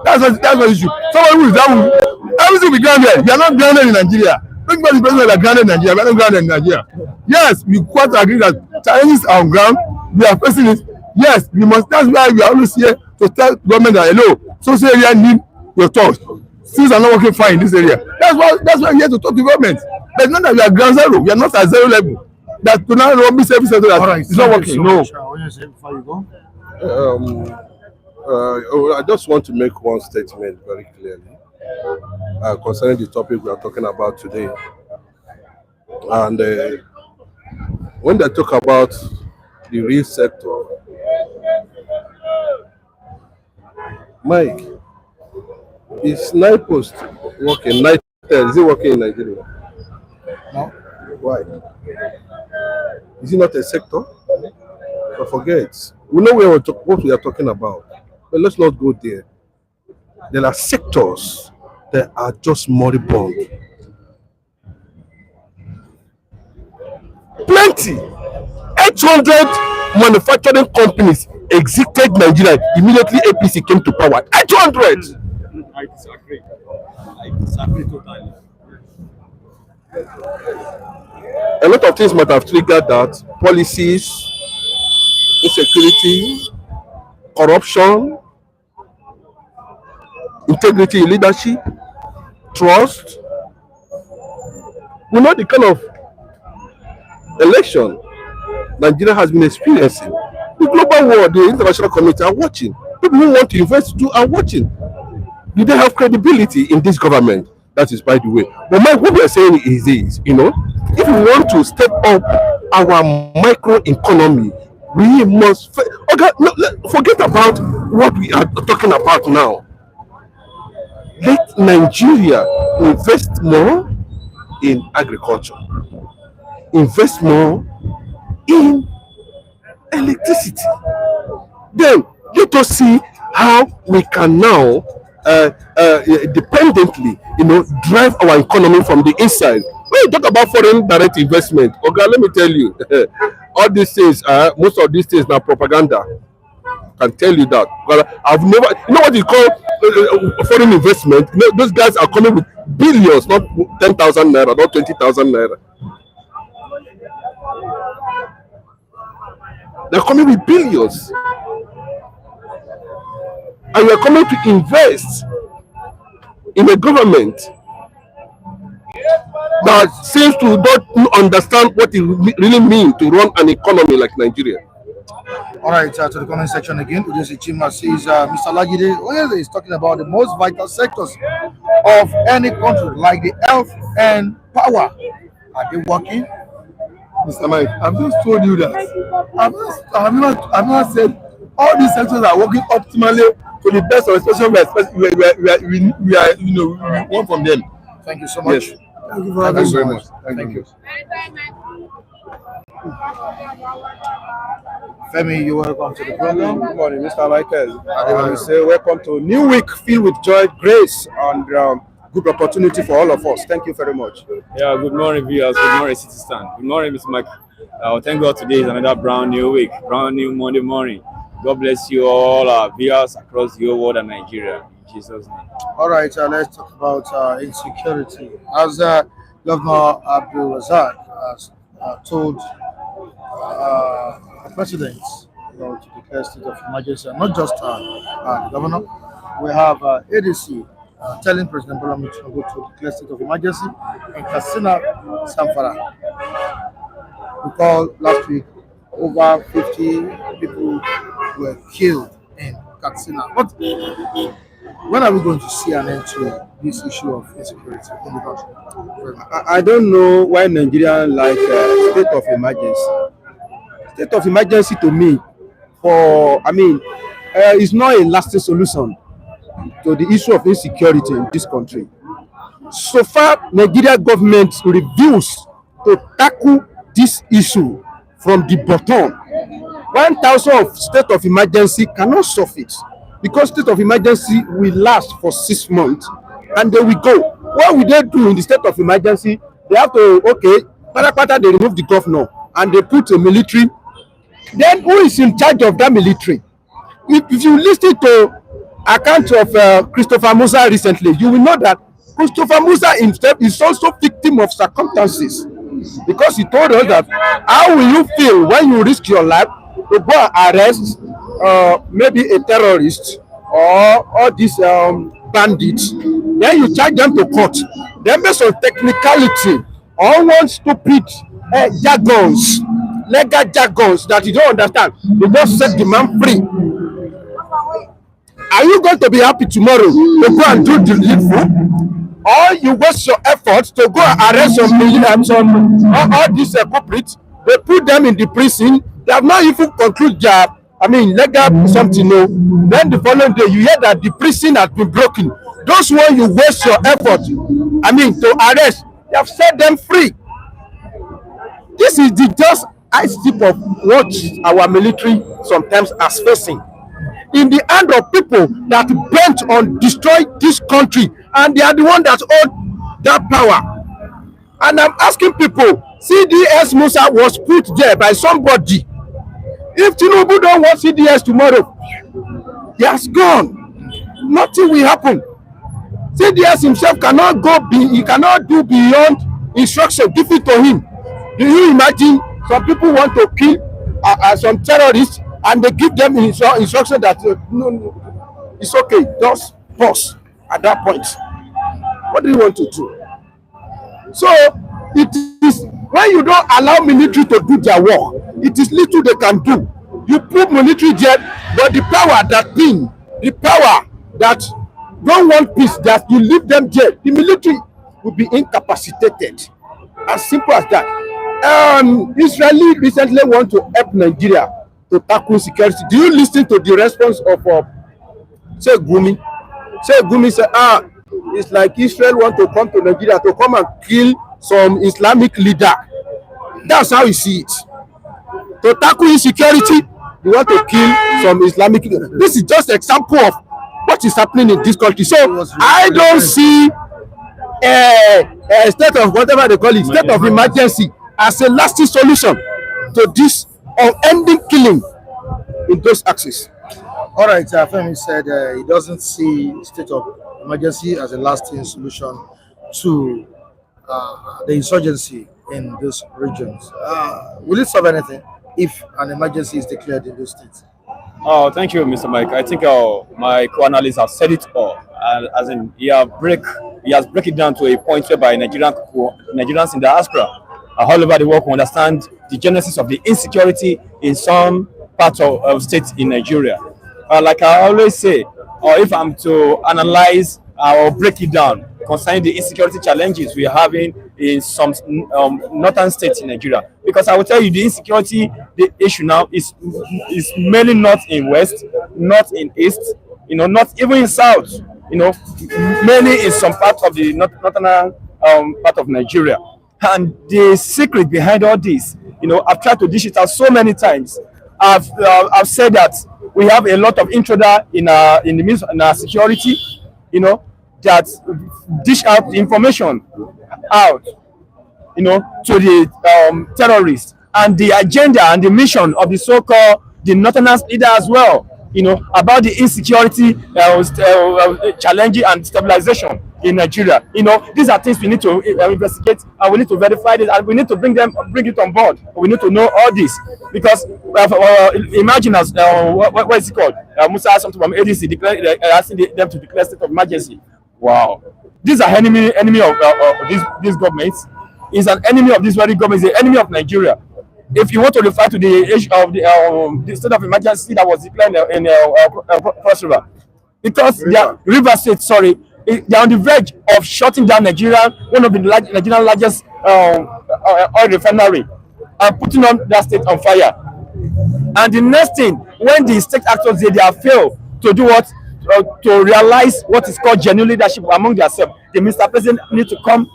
That's what issue. Someone who is down, everything will be grounded. We are not grounded in Nigeria. Don't give us the president we are grounded in Nigeria. We are not grounded in Nigeria. Yes, we quite agree that challenges are on ground. We are facing it. Yes, we must. That's why we are always here to tell government that hello, social area need your thoughts. Things are not working fine in this area. That's why we're here to talk to government. But not that we are ground zero. We are not at zero level. That to now be service center that right, it's not working. No. Before you go. I just want to make one statement very clearly concerning the topic we are talking about today. And when they talk about the real sector, Mike, is night post working? Night is it working in Nigeria? No. Why? Is it not a sector? But forget. We know what we are talking about. But let's not go there. There are sectors that are just moribund. Plenty. 800 manufacturing companies exited Nigeria immediately APC came to power. 800! I disagree totally. A lot of things might have triggered that. Policies, insecurity, corruption, integrity in leadership, trust. We know the kind of election Nigeria has been experiencing. The global world, the international community are watching. People who want to invest too are watching. Do they have credibility in this government? That is by the way. But what we are saying is this, if we want to step up our micro economy, we must forget about what we are talking about now. Let Nigeria invest more in agriculture, invest more in electricity. Then let us see how we can now dependently, drive our economy from the inside. When you talk about foreign direct investment, okay, let me tell you, all these things, most of these things are propaganda. I can tell you that. But I've never, what you call foreign investment? Those guys are coming with billions, not 10,000 naira, not 20,000 naira. They're coming with billions. And we are coming to invest in a government that seems to not understand what it really means to run an economy like Nigeria. All right, to the comment section again. This is Chima says, Mr. Lagide is talking about the most vital sectors of any country, like the health and power. Are they working? Mr. Mike, I've just told you that. I've not said all these sectors are working optimally to the best of expression we want from them. Thank you so much. Yes. Thank you very much. Thank you. Femi, you're welcome to the program. Good morning, Mr. Michael. I want to say welcome to a new week filled with joy, grace, and good opportunity for all of us. Thank you very much. Yeah, good morning, viewers. Good morning, citizen. Good morning, Mr. Mike. Thank God today is another brand new week, brand new Monday morning. God bless you all, our viewers across the whole world and Nigeria. In Jesus' name. All right, let's talk about insecurity. As Governor Abdul Razak has told the president, to declare state of emergency, and not just the governor. We have ADC telling President Bola Tinubu to declare state of emergency in Katsina, Samfara. Recall last week, over 50 people were killed in Katsina. But when are we going to see an end to this issue of insecurity in the country? I don't know why Nigeria like state of emergency. State of emergency to me, is not a lasting solution to the issue of insecurity in this country. So far, Nigeria government refused to tackle this issue from the bottom. 1,000 of state of emergency cannot solve it because state of emergency will last for 6 months and they will go. What will they do in the state of emergency? They have to, they remove the governor and they put a military. Then who is in charge of that military? If you listen to account of Christopher Musa recently, you will know that Christopher Musa himself is also victim of circumstances because he told us that how will you feel when you risk your life to go and arrest maybe a terrorist or all these bandits, then you charge them to court, then based on technicality or one stupid jargons, legal jargons that you don't understand, they just set the man free. Are you going to be happy tomorrow to go and do the needful, or you waste your efforts to go and arrest all these culprits? They put them in the prison. They have not even concluded their legal something. No. Then the following day you hear that the prison has been broken. Those ones you waste your effort to arrest, they have set them free. This is the just ice tip of what our military sometimes are facing in the hand of people that bent on destroy this country, and they are the one that hold that power. And I'm asking people, CDS Musa was put there by somebody. If Tinubu don't want CDS tomorrow, he has gone. Nothing will happen. CDS himself cannot he cannot do beyond instruction given to him. Do you imagine some people want to kill some terrorists and they give them instruction that no, it's okay, just pause at that point? What do you want to do? So it is when you don't allow military to do their work, it is little they can do. You put military there, but the power that don't want peace, that you leave them there, the military will be incapacitated. As simple as that. Israeli recently want to help Nigeria to tackle security. Do you listen to the response of Gumi? Gumi said, it's like Israel want to come to Nigeria to come and kill some Islamic leader. That's how you see it. To tackle insecurity, you want to kill some Islamic leader. This is just an example of what is happening in this country. So I don't see a state of whatever they call it, state of emergency, as a lasting solution to this unending killing in those axes. All right, Femi said he doesn't see state of emergency as a lasting solution to the insurgency in these regions. Will it solve anything if an emergency is declared in those states? Oh, thank you, Mr. Mike. I think my co-analysts have said it all. As in, he has break it down to a point whereby Nigerians in diaspora all over the world will understand the genesis of the insecurity in some parts of states in Nigeria. Like I always say, or if I'm to analyze or break it down concerning the insecurity challenges we are having in some northern states in Nigeria, because I will tell you the insecurity, the issue now is mainly not in west, not in east, not even in south, mainly in some parts of the northern part of Nigeria. And the secret behind all this, I've tried to dish it out so many times. I've said that we have a lot of intruder in our security, that dish out the information out, to the terrorists, and the agenda and the mission of the so-called the northerners leader as well. about the insecurity challenging and stabilization in Nigeria. These are things we need to investigate, and we need to verify this, and we need to bring it on board. We need to know all this, because imagine as what is it called? Musa has something from ADC asking them to declare state of emergency. Wow, these are enemy of these governments. Is an enemy of this very government. Is an enemy of Nigeria. If you want to refer to the issue of the state of emergency that was declared in Cross River, because the River State, they are on the verge of shutting down Nigeria, one of the Nigerian largest oil refinery, and putting on that state on fire. And the next thing, when the state actors they have failed to do what, to realize what is called genuine leadership among themselves, the Mr. President need to come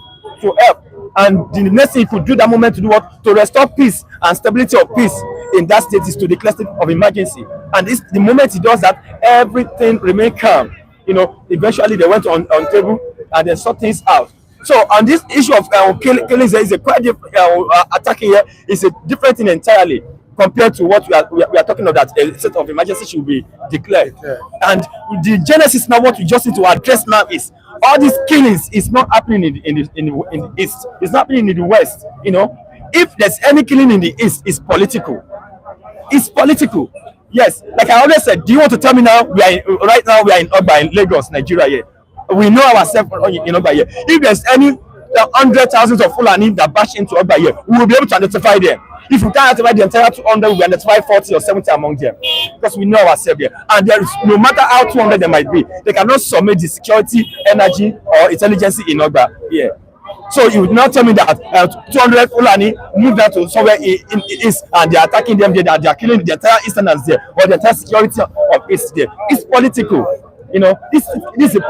to help. And the next thing he could do that moment to do what? To restore peace and stability of peace in that state is to declare state of emergency. And the moment he does that, everything remain calm. Eventually they went on table and they sort things out. So on this issue of killings, there is a quite different attacking here. It's a different thing entirely compared to what we are talking about, that a state of emergency should be declared. Okay. And the genesis now, what we just need to address now is all these killings is not happening in the east. It's not happening in the west. If there's any killing in the east, it's political. It's political. Yes, like I always said, do you want to tell me now right now we are in Ogba in Lagos, Nigeria here? We know ourselves in Ogba here. If there's any hundred thousands of Fulani that bash into Ogba here, we will be able to identify them. If we can't identify the entire 200, we will identify 40 or 70 among them, because we know ourselves here. And there is, no matter how 200 there might be, they cannot submit the security, energy, or intelligence in Ogba here. So you would not tell me that 200 Fulani moved down to somewhere in East and they are attacking them there, they are killing the entire Easterners there, or the entire security of East there. It's political. This is a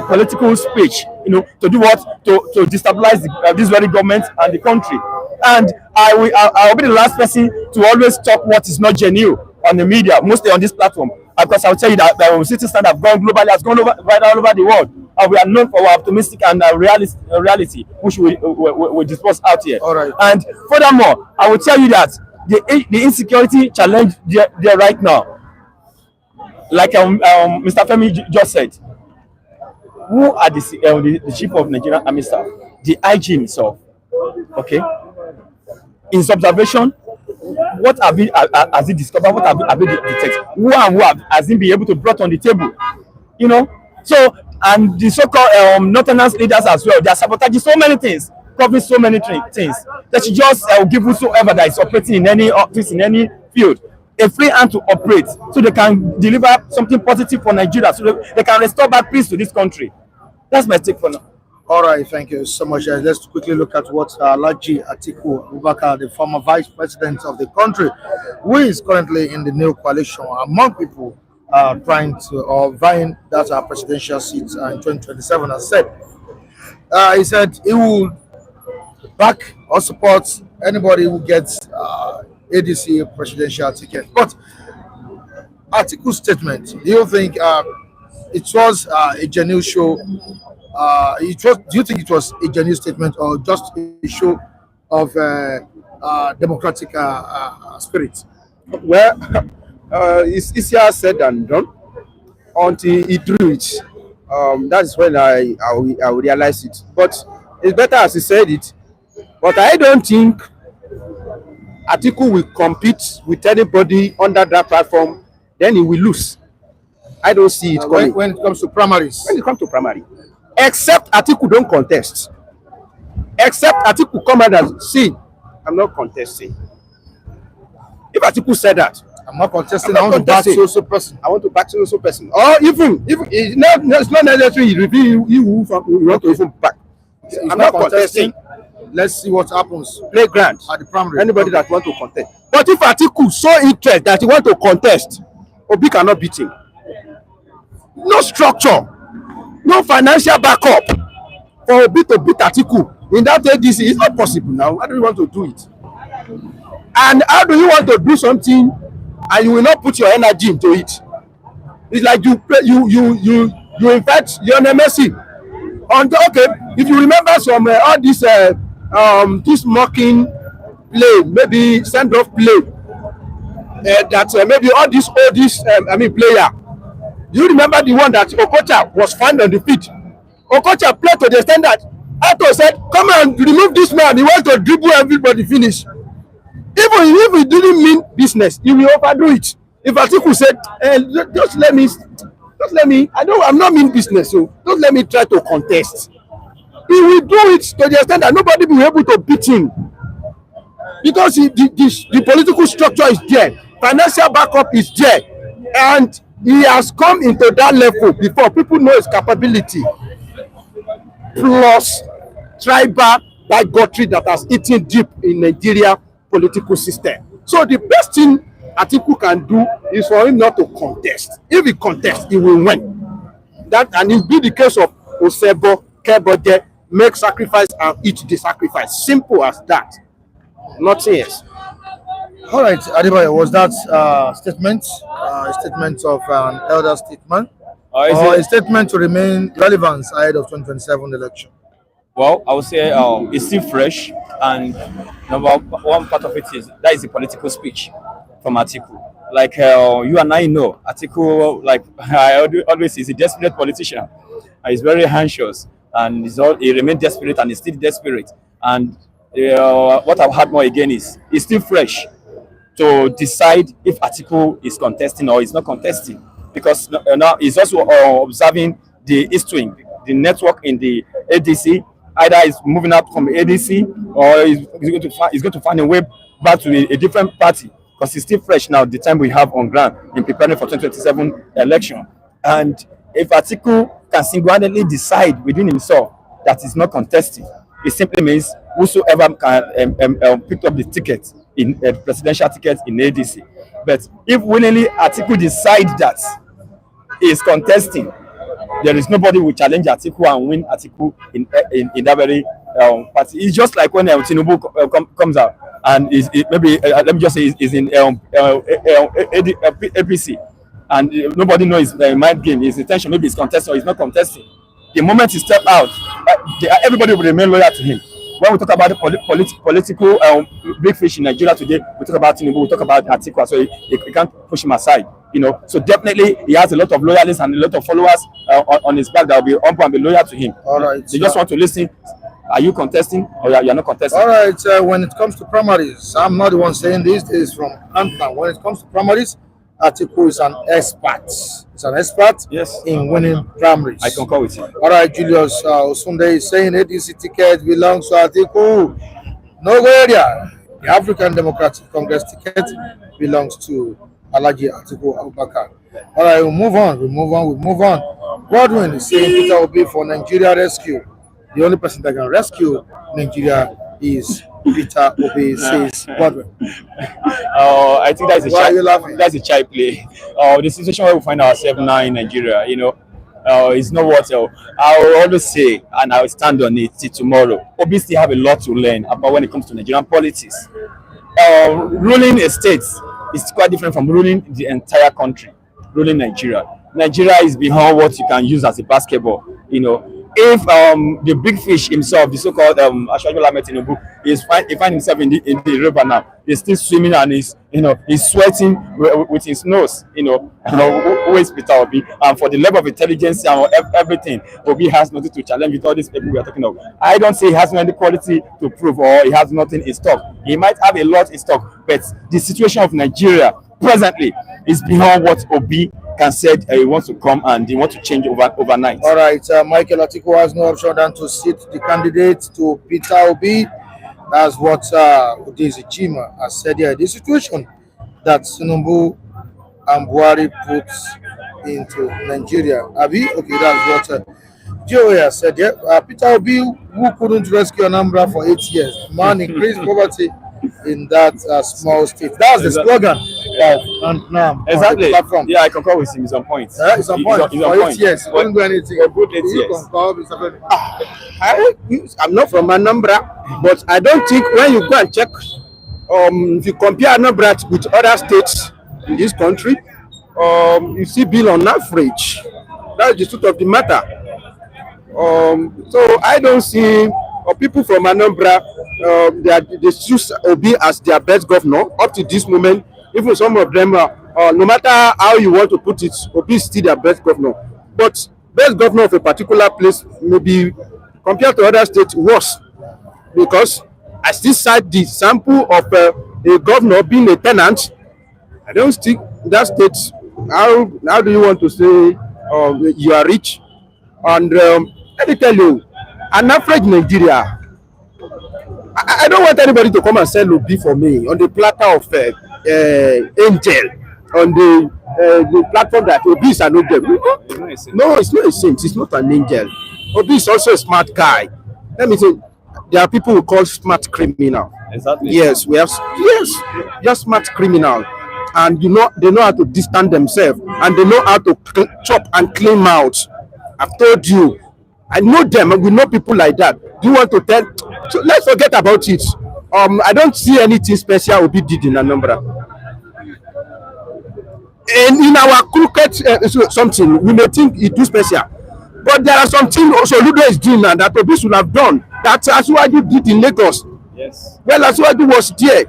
political speech, to do what? To destabilize this very government and the country. And I will be the last person to always talk what is not genuine on the media, mostly on this platform. Because I will tell you that the city standard have gone globally, has gone right all over the world. And we are known for our optimistic and reality, which we discuss out here. All right. And furthermore, I will tell you that the insecurity challenge there right now, like Mr. Femi just said, who are the chief of Nigerian Army Staff? The IG himself. Okay. In his observation, what has he discovered? What have he detected? Who has he been able to brought on the table? So, and the so-called Northerners leaders as well, they are sabotaging so many things, covering so many things. They should just give whosoever that is operating in any office, in any field, a free hand to operate, so they can deliver something positive for Nigeria, so they can restore back peace to this country. That's my take for now. All right, thank you so much. Let's quickly look at what Alhaji Atiku Abubakar, the former vice president of the country, who is currently in the new coalition among people trying to or vying that presidential seat in 2027, has said. He said he will back or support anybody who gets ADC presidential ticket. But Atiku's statement, do you think it was a genuine show? Do you think it was a genuine statement or just a show of democratic spirit? Well, it's easier said than done. Until he drew it, that's when I will realize it. But it's better as he said it. But I don't think Atiku will compete with anybody under that platform. Then he will lose. I don't see it coming. When it comes to primaries. When it comes to primary. Except Atiku don't contest. Except Atiku come out and say, I'm not contesting. If Atiku said that, I'm not contesting, I want to back so person. I want to back so person. Or even it's not necessary you want to even back. I'm not contesting. Let's see what happens. Playground at the primary. Anybody that want to contest. But if Atiku so interested that he want to contest, Obi cannot beat him. No structure, no financial backup for Obi to beat Atiku in that ADC. It's not possible now. How do you want to do it? And how do you want to do something and you will not put your energy into it? It's like you invite Lionel Messi on okay. If you remember some all this mocking play, maybe send off play that maybe all these player. Do you remember the one that Okocha was found on the pitch? Okocha played to the extent that Ato said, "Come and remove this man. He wants to dribble everybody, finish." Even if he didn't mean business, he will overdo it. If Atiku said, just let me, I'm not mean business, so don't let me try to contest. He will do it to the extent that nobody will be able to beat him. Because the political structure is there, financial backup is there, and he has come into that level before. People know his capability, plus tribal bigotry that has eaten deep in Nigeria political system. So the best thing Atiku can do is for him not to contest. If he contests, he will win. That, and it be the case of Osebo, Kebode, make sacrifice and eat the sacrifice. Simple as that. Nothing else. All right, Adebayo, was that a statement of an elder statesman, or a statement to remain relevant ahead of 2027 election? Well, I would say it's still fresh, and number one part of it is the political speech from Atiku. Like you and I know, Atiku, like I always is a desperate politician. He's very anxious, and he remains desperate, and he's still desperate. And what I've heard more again is it's still fresh to decide if Atiku is contesting or is not contesting, because now he's also observing the history, the network in the ADC. Either he's moving out from ADC or he's going to find a way back to a different party, because it's still fresh now, the time we have on ground in preparing for 2027 election. And if Atiku can single-handedly decide within himself that he's not contesting, it simply means whosoever can pick up the ticket in presidential ticket in ADC. But if willingly Atiku decide that he is contesting, there is nobody who will challenge Atiku and win Atiku in that very party. It's just like when Tinubu comes out and maybe let me just say is in APC, and nobody knows his mind game, his intention, maybe he's contesting or he's not contesting. The moment he step out, everybody will remain loyal to him. When we talk about the political big fish in Nigeria today, we talk about Tinubu, we talk about Atiku, so you can't push him aside. So definitely he has a lot of loyalists and a lot of followers on his back that will be humble and be loyal to him. All right, they just want to listen. Are you contesting or you're not contesting? All right, when it comes to primaries, I'm not the one saying this. This is from Antman. When it comes to primaries, Atiku is an expert. He's an expert in winning primaries. I concur with you. All right, Julius Osunde is saying ADC ticket belongs to Atiku. No go area. The African Democratic Congress ticket belongs to Alhaji Atiku Abubakar. All right, we move on. Godwin is saying Peter Obi for Nigeria rescue. The only person that can rescue Nigeria is Peter Obi, says Godwin. I think that's a child play. The situation where we find ourselves now in Nigeria, it's not what I will always say, and I will stand on it till tomorrow. Obi still have a lot to learn about when it comes to Nigerian politics. Ruling a state is quite different from ruling the entire country, ruling Nigeria. Nigeria is beyond what you can use as a basketball. If the big fish himself, the so-called Bola Tinubu, he find himself in the river now. He's still swimming and he's sweating with his nose. Who is Peter Obi? And for the level of intelligence and everything, Obi has nothing to challenge with all these people we are talking about. I don't say he has any quality to prove or he has nothing in stock. He might have a lot in stock, but the situation of Nigeria presently is beyond what Obi can say he wants to come and he wants to change overnight. All right, Michael Atiku has no option than to sit the candidate to Peter Obi. That's what Udezi Chima has said here. The situation that Tinubu and Buhari puts into Nigeria. Abi? Okay, that's what Joe has said here. Peter Obi, who couldn't rescue Anambra for 8 years, man increased poverty in that small state. That's the slogan of Nam. Exactly. Yeah, I concur with him. He's on point. He's on point. He's for on 8 years. He couldn't do anything. A good 8 years. I'm not from Anambra, but I don't think when you go and check, if you compare Anambra with other states in this country, you see bill on average. That's the truth of the matter. So I don't see people from Anambra, they choose Obi as their best governor up to this moment. Even some of them, no matter how you want to put it, Obi is still their best governor. But best governor of a particular place may be, compared to other states, worse. Because I still cite the sample of a governor being a tenant. I don't think that state. How do you want to say you are rich? And let me tell you, an average Nigeria, I don't want anybody to come and sell Obi for me on the platter of angel, on the platform that Obi is an angel. No, it's not a saint. It's not an angel. Obi is also a smart guy. Let me say, there are people who call smart criminal. Exactly. Yes, just smart criminal, and they know how to distance themselves, and they know how to chop and clean out. I've told you, I know them, and we know people like that. Do you want to tell? So let's forget about it. I don't see anything special Obi did in Anambra. And in our crooked something, we may think it too special, but there are some things also Ludo is doing now that Obi should have done. That Asiwaju did in Lagos. Yes. Well, Asiwaju was there.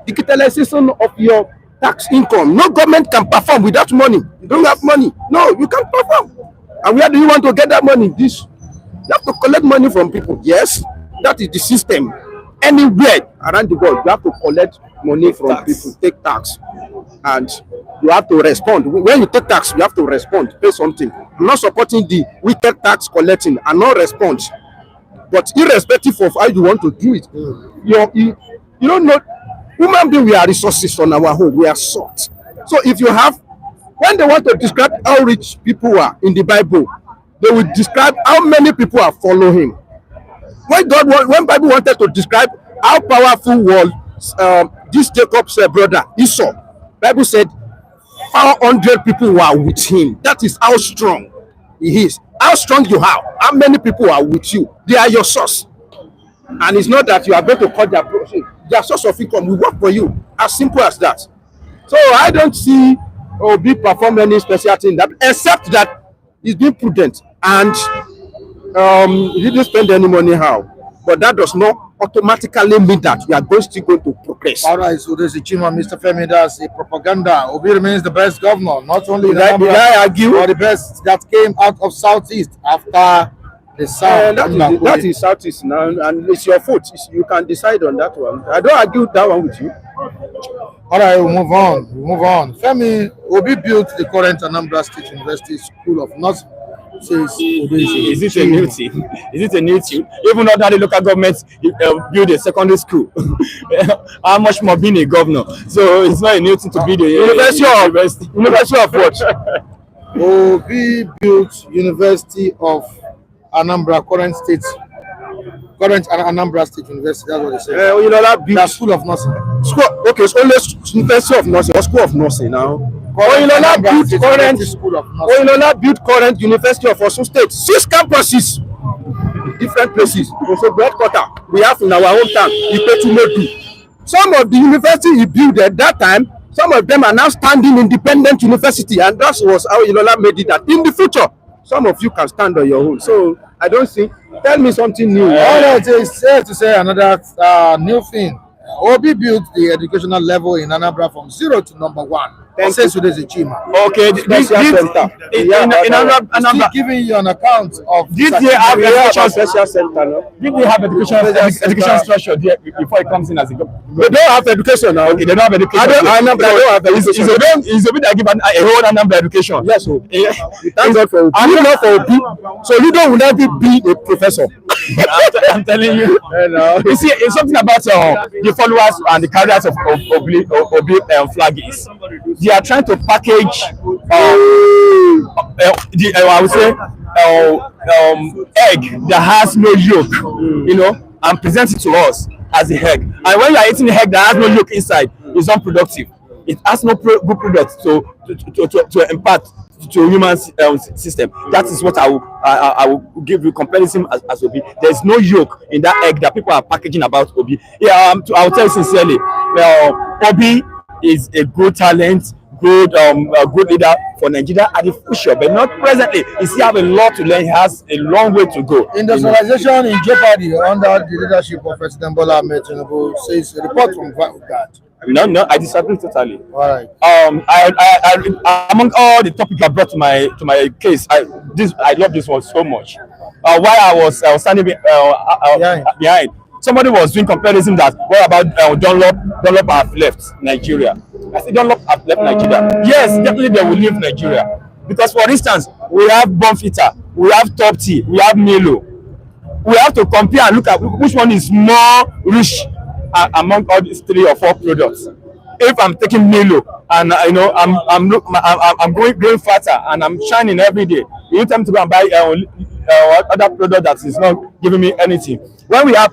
Digitalization of your tax income. No government can perform without money. You don't have money. No, you can't perform. And where do you want to get that money? You have to collect money from people. Yes, that is the system. Anywhere around the world, you have to collect money from people, take tax, and you have to respond. When you take tax, you have to respond, pay something. I'm not supporting the wicked tax collecting and not respond. But irrespective of how you want to do it, you don't know. Human beings, we are resources on our home. We are salt. So if you have, when they want to describe how rich people are in the Bible, they will describe how many people are following him. When Bible wanted to describe how powerful was this Jacob's brother Esau, Bible said 400 people were with him. That is how strong he is. How strong you are, how many people are with you. They are your source. And it's not that you are going to cut their source of income will work for you. As simple as that. So I don't see Obi perform any special thing that, except that he's being prudent and he didn't spend any money how. But that does not automatically mean that you are still going to progress. All right, so there's a Chima, Mr. Femi, that's a propaganda. Obi remains the best governor, not only in Did I argue? but the best that came out of Southeast after the South. That is Southeast now, and it's your fault. You can decide on that one. I don't argue that one with you. All right, we'll move on. Femi, Obi built the current Anambra State University School of Nursing. Is it a new thing? Is it a new thing? Even though the local government build a secondary school, how much more being a governor? So it's not a new thing to build a University of what? Obi built University of Anambra, current Anambra State University. That's what they say. That's School of Nursing. Okay, it's only University of Nursing or School of Nursing now. Oyinlola built current University of Osun State. 6 campuses, different places. Also, headquarters we have in our hometown, Ipetumedu. Some of the university he built at that time, some of them are now standing independent university, and that was how Oyinlola made it that in the future, some of you can stand on your own. So I don't see. Tell me something new. All right, it's safe to say another new thing. Obi built the educational level in Anambra from 0 to number 1. Says today's a Chima. Okay, in Anambra, giving you an account of. Did they have education special center? No? Did they have education structure there before it comes in as a government? They don't have education now. Okay, they don't have education. I don't have education. It's a bit that give a whole Anambra education. Yes, so thank God for Obi. So you don't will never be a professor. I'm telling you. You see, it's something about the followers and the carriers of Obi flaggers. They are trying to package I would say egg that has no yolk, and present it to us as a egg. And when you are eating the egg that has no yolk inside, it's unproductive. It has no good product to impart to human system. That is what I will give you comparison as Obi. There's no yolk in that egg that people are packaging about Obi. Yeah, I will tell you sincerely, Obi is a good talent, good leader for Nigeria at the future, but not presently. He still have a lot to learn. He has a long way to go. Industrialization in jeopardy under the leadership of President Bola Tinubu, says a report from Vanguard. No, I disagree totally. All right. I among all the topics I brought to my case, I love this one so much. While I was standing behind, somebody was doing comparison that what about Dunlop have left Nigeria. I said Dunlop have left Nigeria. Yes, definitely they will leave Nigeria because, for instance, we have Bonfita, we have Top Tea, we have Milo. We have to compare and look at which one is more rich among all these 3 or 4 products. If I'm taking Milo and I'm growing fatter and I'm shining every day, you need time to go and buy other product that is not giving me anything. When we have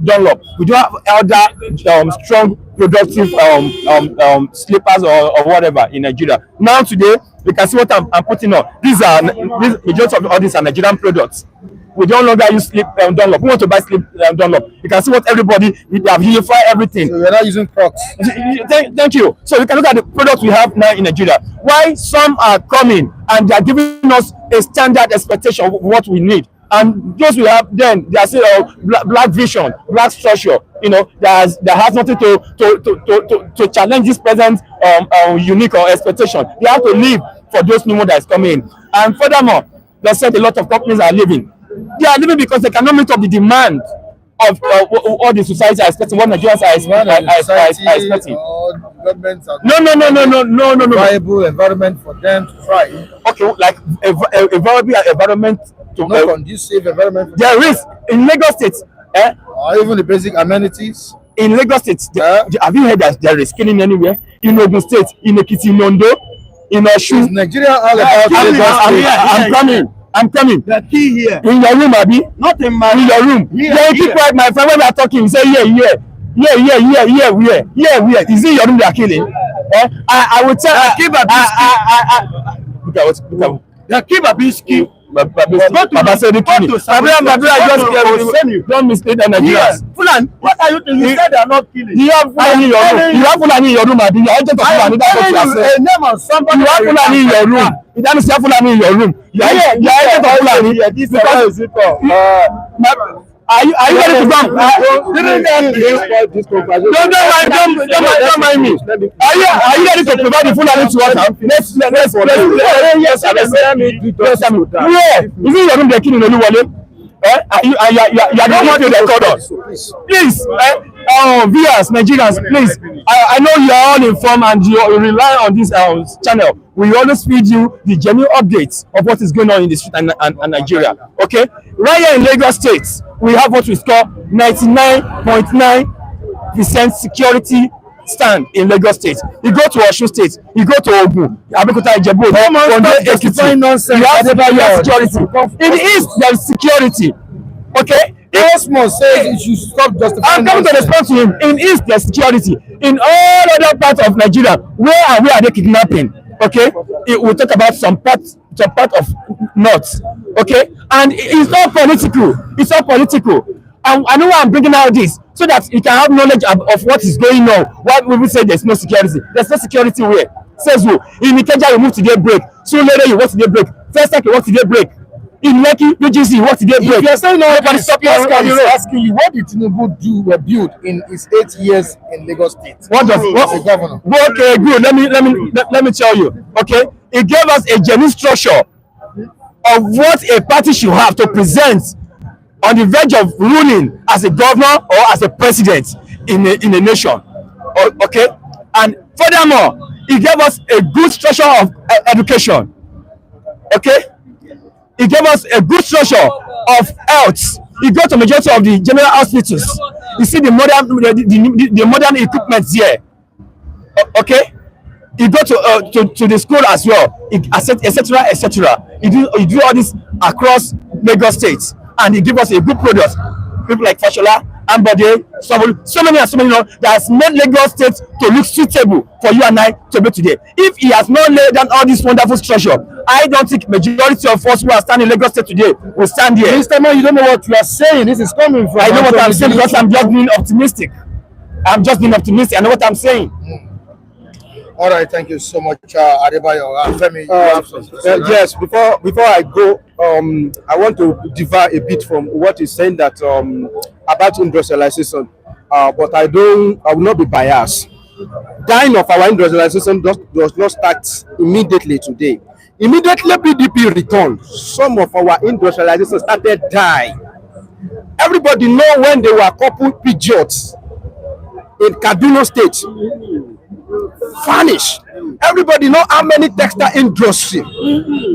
Dunlop, we do have other strong productive slippers or whatever in Nigeria. Now today, you can see what I'm putting on. These majority of all these are Nigerian products. We don't longer use slip Dunlop. We want to buy slip Dunlop. You can see what everybody, they have unified everything. So we're not using Crocs. Thank you. So you can look at the products we have now in Nigeria. Why some are coming and they are giving us a standard expectation of what we need. And those we have, then they are saying black vision, black structure. You know, that has nothing to challenge this present unique or expectation. They have to live for those new models coming in. And furthermore, they said a lot of companies are leaving. They are leaving because they cannot meet up the demand of all the society are expecting, what Nigerians are expecting. No. Viable environment for them to thrive. Okay, like a viable environment to conducive environment. There is in Lagos State, or even the basic amenities. In Lagos State, have you heard that there is killing anywhere? In Ogun State, in Ekiti, in Ondo, in Osun. Is Nigeria all about I'm coming. The key here. In your room, Abi. Not in my. In your room. Then keep quiet, my friend. When we are talking, you say where? Is it your room they are killing? I will tell. The key Babisky. Baba said the killing. Don't mislead the Nigerians. Fulani, what are you doing? You said they are not killing. You have Fulani in your room. You have Fulani in your room, Abi. You are agent of Fulani. That's what you are saying. A name of somebody. You have Fulani in your room. It doesn't say Fulani in your room. You are agent of Fulani. Are you ready to come? Don't mind me. Are you ready to provide the Fulani to us? Let's yes. Yeah. Is it your room they're killing Oluwole? You are not want to record us. Please, viewers, Nigerians, please. I know you are all informed and you rely on this channel. We always feed you the genuine updates of what is going on in the street and Nigeria. Okay, right here in Lagos State, we have what we call 99.9% security stand in Lagos State. You go to Osun State, you go to Ogun, Abeokuta, Ijebu, Ondo, Ekiti, you have security. In the east, there is security. Okay? Osmo says you should stop justifying. I'm coming to respond to him. In east, there's security. In all other parts of Nigeria, where are they kidnapping? Okay? We'll talk about some part of north. Okay? And it's all political. It's all political. And I know why I'm bringing out this, so that you can have knowledge of what is going on. Why people say there's no security? There's no security where? Says who? In Ikeja, you move to their break. Soon later, you work to their break. First time, you work to their break. In Lekki, UGC, you work to their break. If you're saying nobody stop is asking you, what did Tinubu build in his 8 years in Lagos State? What as a governor? Okay, good. Let me tell you. Okay, it gave us a genuine structure of what a party should have to present on the verge of ruling as a governor or as a president in a nation. Okay, and furthermore, it gave us a good structure of education. Okay, it gave us a good structure of health. You go to majority of the general hospitals, you see the modern equipment here. Okay, you go to the school as well, etc. You do all this across Lagos State, and he give us a good product. People like Fashola, Ambode, so many that has made Lagos State to look suitable for you and I to be today. If he has not laid down all this wonderful structure, I don't think majority of us who are standing in Lagos State today will stand here. Mr. Man, you don't know what you are saying. This is coming from. I know what I'm saying because I'm just being optimistic. I know what I'm saying. All right, thank you so much, Adebayo. Femi, you have something to say, right? Yes, before I go, I want to divert a bit from what is saying that about industrialization, but I will not be biased. Dying of our industrialization does not start immediately today. Immediately PDP returned, some of our industrialization started dying. Everybody know when they were couple pidgeots in Kaduna State, vanish. Everybody know how many textile industry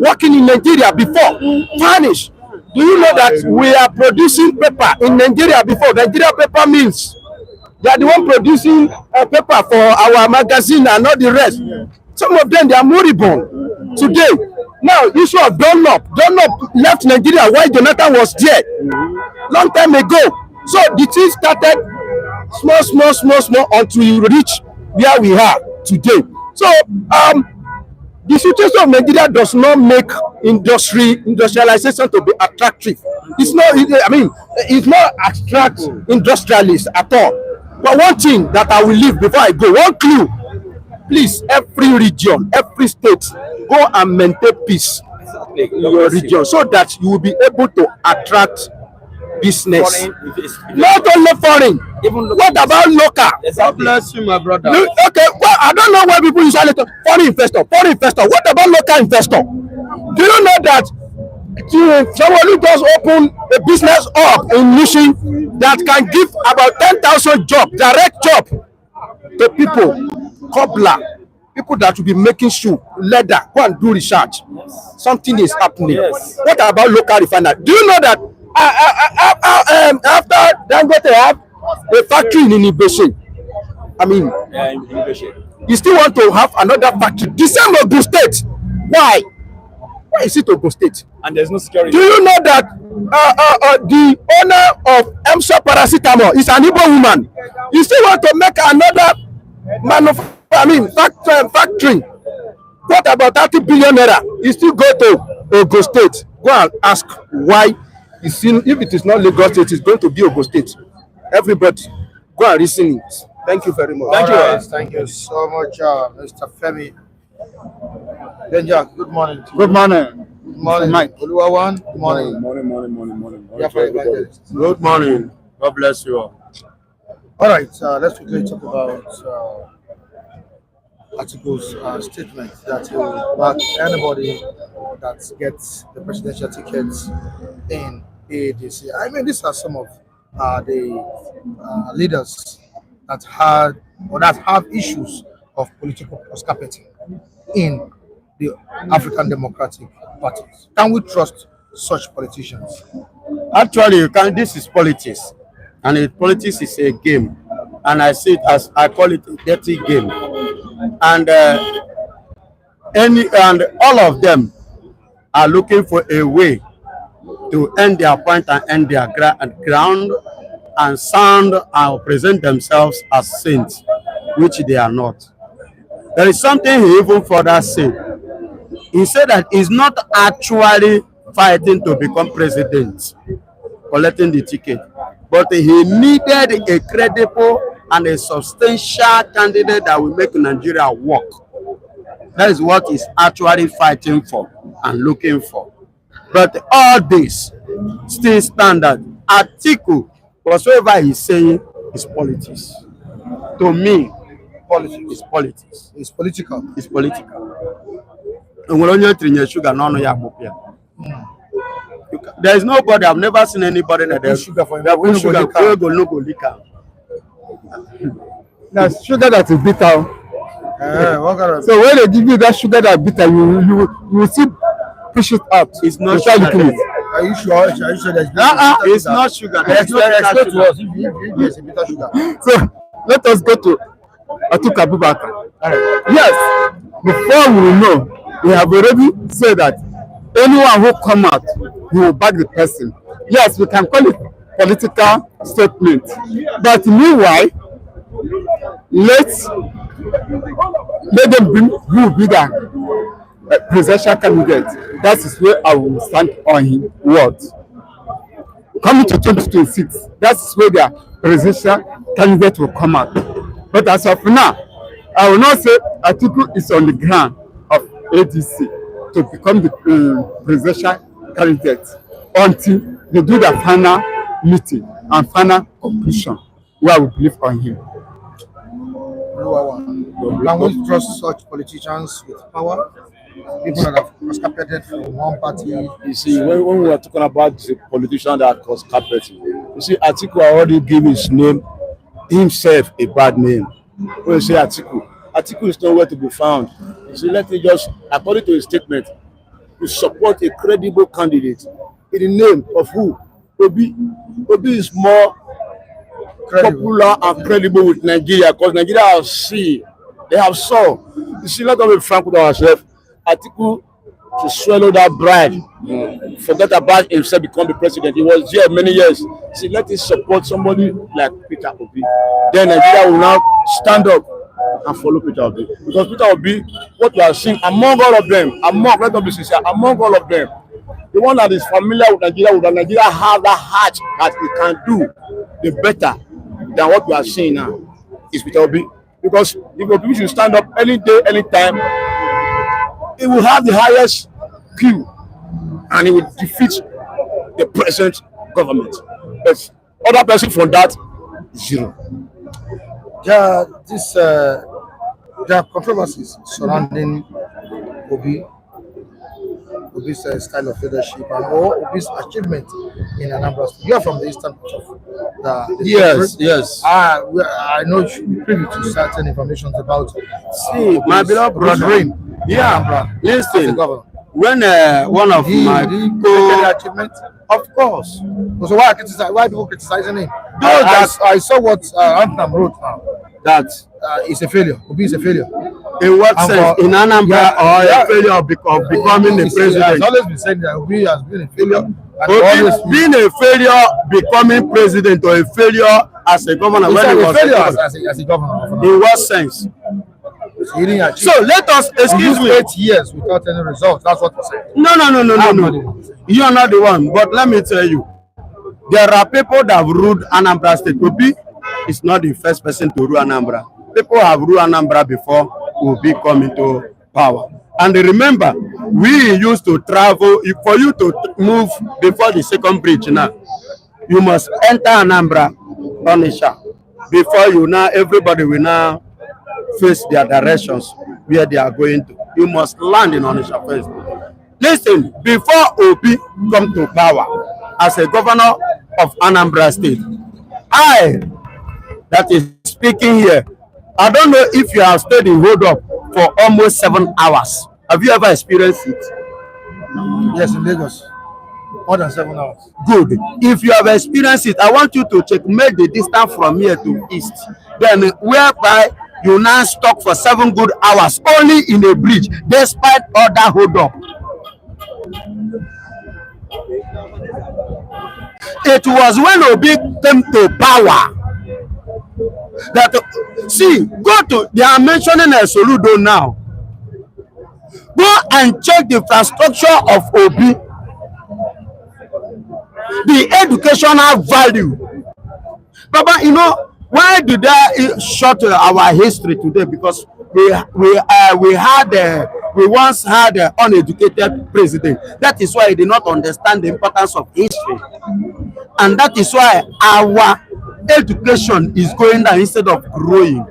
working in Nigeria before, vanish. Do you know that we are producing paper in Nigeria before? Nigeria paper means they are the one producing paper for our magazine and all the rest. Some of them, they are moribund today. Now, issue of Dunlop left Nigeria while Jonathan was there long time ago. So the thing started small until you reach where we are today. So the situation of Nigeria does not make industrialization to be attractive. It's not. It's not attract industrialists at all. But one thing that I will leave before I go, one clue. Please, every region, every state, go and maintain peace in your region so that you will be able to attract business. Not only foreign, what about local? God bless you, my brother. Okay, well, I don't know why people usually talk foreign investor. What about local investor? Do you know that someone who just open a business up in Nishin that can give about 10,000 jobs, direct job to people? Cobbler, people that will be making shoe, leather, go and do research. Something is happening. What about local refinery? Do you know that after Dangote have a factory in Innovation? You still want to have another factory? The same Ogun State. Why? Why is it Ogun State? And there's no security. Do you know that the owner of Emsa Paracetamol is an Igbo woman? You still want to make another factory? What about 30 billion naira? You still go to Ogun State. Go and ask why. If it is not Lagos State, it's going to be Ogun State. Everybody, go and listen it. Thank you very much. Thank you so much, Mr. Femi. Benja, good morning. Good morning. Good morning, Mike. Oluwawan. Good morning. Morning. Good morning. God bless you all. All right, let's quickly talk about Atiku's statement that he will back anybody that gets the presidential tickets in ADC. I mean, these are some of the leaders that had or that have issues of political cross-carpeting in the African Democratic parties. Can we trust such politicians? Actually, you can. This is politics, and politics is a game, and I see it as I call it a dirty game, and all of them are looking for a way to end their point and end their ground and sound and present themselves as saints, which they are not. There is something he even further said. He said that he's not actually fighting to become president, collecting the ticket, but he needed a credible and a substantial candidate that will make Nigeria work. That is what he's actually fighting for and looking for. But all this still standard. Atiku, whatsoever he's saying, is politics. To me, politics is politics. It's political. It's political. There is nobody, I've never seen anybody that has sugar for him. no go liquor. That's sugar that is bitter. What kind of So when they give you that sugar that bitter, you will see push it out. It's not sugar. Are you sure? Are you sure there's It's not sugar. There's no explain to sugar. us if there's a bitter sugar. So let us go to Atiku Abubakar. Yes, before we know, we have already said that anyone who come out, we will back the person. Yes, we can call it political statement, but meanwhile, let them bring who will be the presidential candidate. That is where I will stand on his word. Coming to 2026, that is where the presidential candidate will come out. But as of now, I will not say Atiku is on the ground of ADC to become the presidential candidate until they do the final meeting and final conclusion where we believe on him. Can we trust such politicians with power? People that have escaped from one party. You see, when we are talking about the politician that caused carpeting, you see, Atiku already gave his name, himself, a bad name. When you say Atiku is nowhere to be found. You see, let me just, according to his statement, to support a credible candidate in the name of who? Obi. Obi is more popular and credible with Nigeria because Nigeria has seen, they have saw. You see, let us be frank with ourselves. Atiku to swallow that bride, forget about himself, become the president. He was here many years. See, let us support somebody like Peter Obi. Then Nigeria will now stand up and follow Peter Obi. Because Peter Obi, what we are seeing among all of them, let us be sincere, among all of them, the one that is familiar with Nigeria have that heart that he can do the better than what we are seeing now is Peter Obi. Because if Obi should stand up any day, any time, he will have the highest queue and he will defeat the present government. But other person from that, zero. There are controversies surrounding Obi's style of leadership and Obi's achievement in Anambra State. You are from the eastern part of the country. Yes. I know you should be privy to certain information about. See, my beloved brother. Yeah, listen. When one of my achievement, of course. So why people criticizing him? I saw what Anthem wrote now. That it's a failure. Obi is a failure. In what sense? In Anambra, or a failure of becoming the president? He has always been saying that Obi has been a failure. Obi being a failure, becoming president, or a failure as a governor? When he was a failure as a governor. In what sense? So let us, excuse me. 8 years without any results. That's what he said. No. You are not the one. But let me tell you, there are people that have ruled Anambra State. Obi is not the first person to rule Anambra. People have ruled Anambra before Obi come into power. And remember, we used to travel. For you to move before the second bridge now, you must enter Anambra, Onitsha. Before you now, everybody will now face their directions where they are going to. You must land in Onitsha first. Listen, before Obi come to power as a governor of Anambra State, I, that is speaking here, I don't know if you have stayed in hold up for almost 7 hours. Have you ever experienced it? Yes, in Lagos. More than 7 hours. Good. If you have experienced it, I want you to checkmate the distance from here to east. Then whereby you now stuck for 7 good hours only in a bridge, despite other hold up. It was when Obi came to power that, see, go to, they are mentioning a Soludo now. Go and check the infrastructure of Obi, the educational value. Baba, you know, why did I short our history today? Because we once had an uneducated president. That is why he did not understand the importance of history, and that is why our education is going down instead of growing.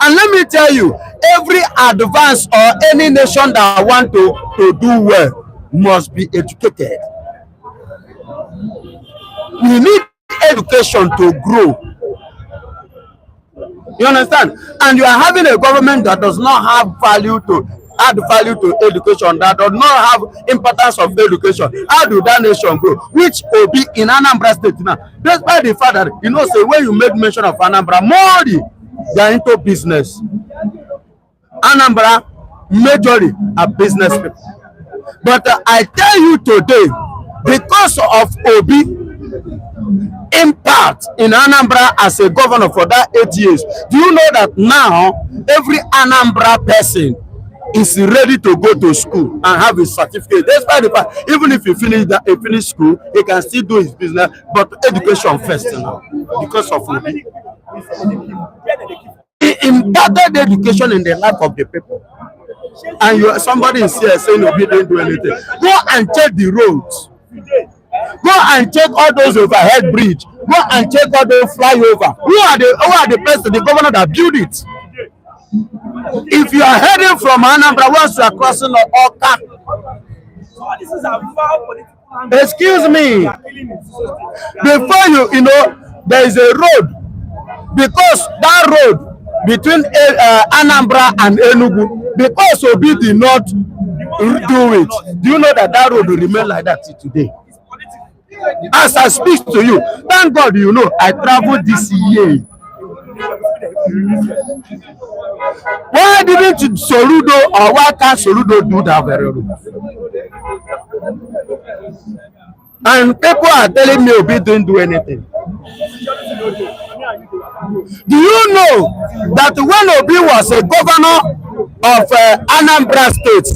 And let me tell you, every advance or any nation that want to do well must be educated. We need education to grow. You understand? And you are having a government that does not have value to add value to education, that does not have importance of education. How do that nation grow? Which will be in Anambra State now. Despite the fact that, you know, say when you make mention of Anambra, more they are into business. Anambra majorly are business people. But I tell you today, because of Obi impact in Anambra as a governor for that 8 years, do you know that now every Anambra person is ready to go to school and have a certificate? Despite the fact, even if he finish school, he can still do his business, but education first now, because of Obi. imparted education in the life of the people. And somebody is here saying Obi didn't do anything. Go and check the roads. Go and check all those overhead bridge. Go and check all those flyover. Who are the person, the governor that built it? If you are heading from Anambra, once you are crossing Oka, excuse me, before you know, there is a road, because that road between Anambra and Enugu, because Obi did not do it, do you know that that road will remain like that till today? As I speak to you, thank God, you know, I traveled this year. Why didn't Soludo, or why can't Soludo do that very road? And people are telling me Obi didn't do anything. Do you know that when Obi was a governor of Anambra State,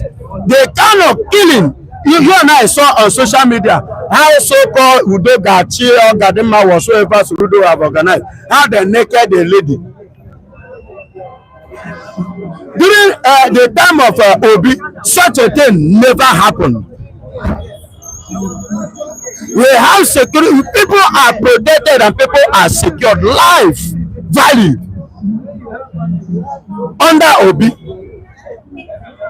the kind of killing you and I saw on social media, how so-called Udo Gachi or Gadima whatsoever Soludo have organized, how they naked a lady. During the time of Obi, such a thing never happened. We have security, people are protected and people are secured, life value under Obi.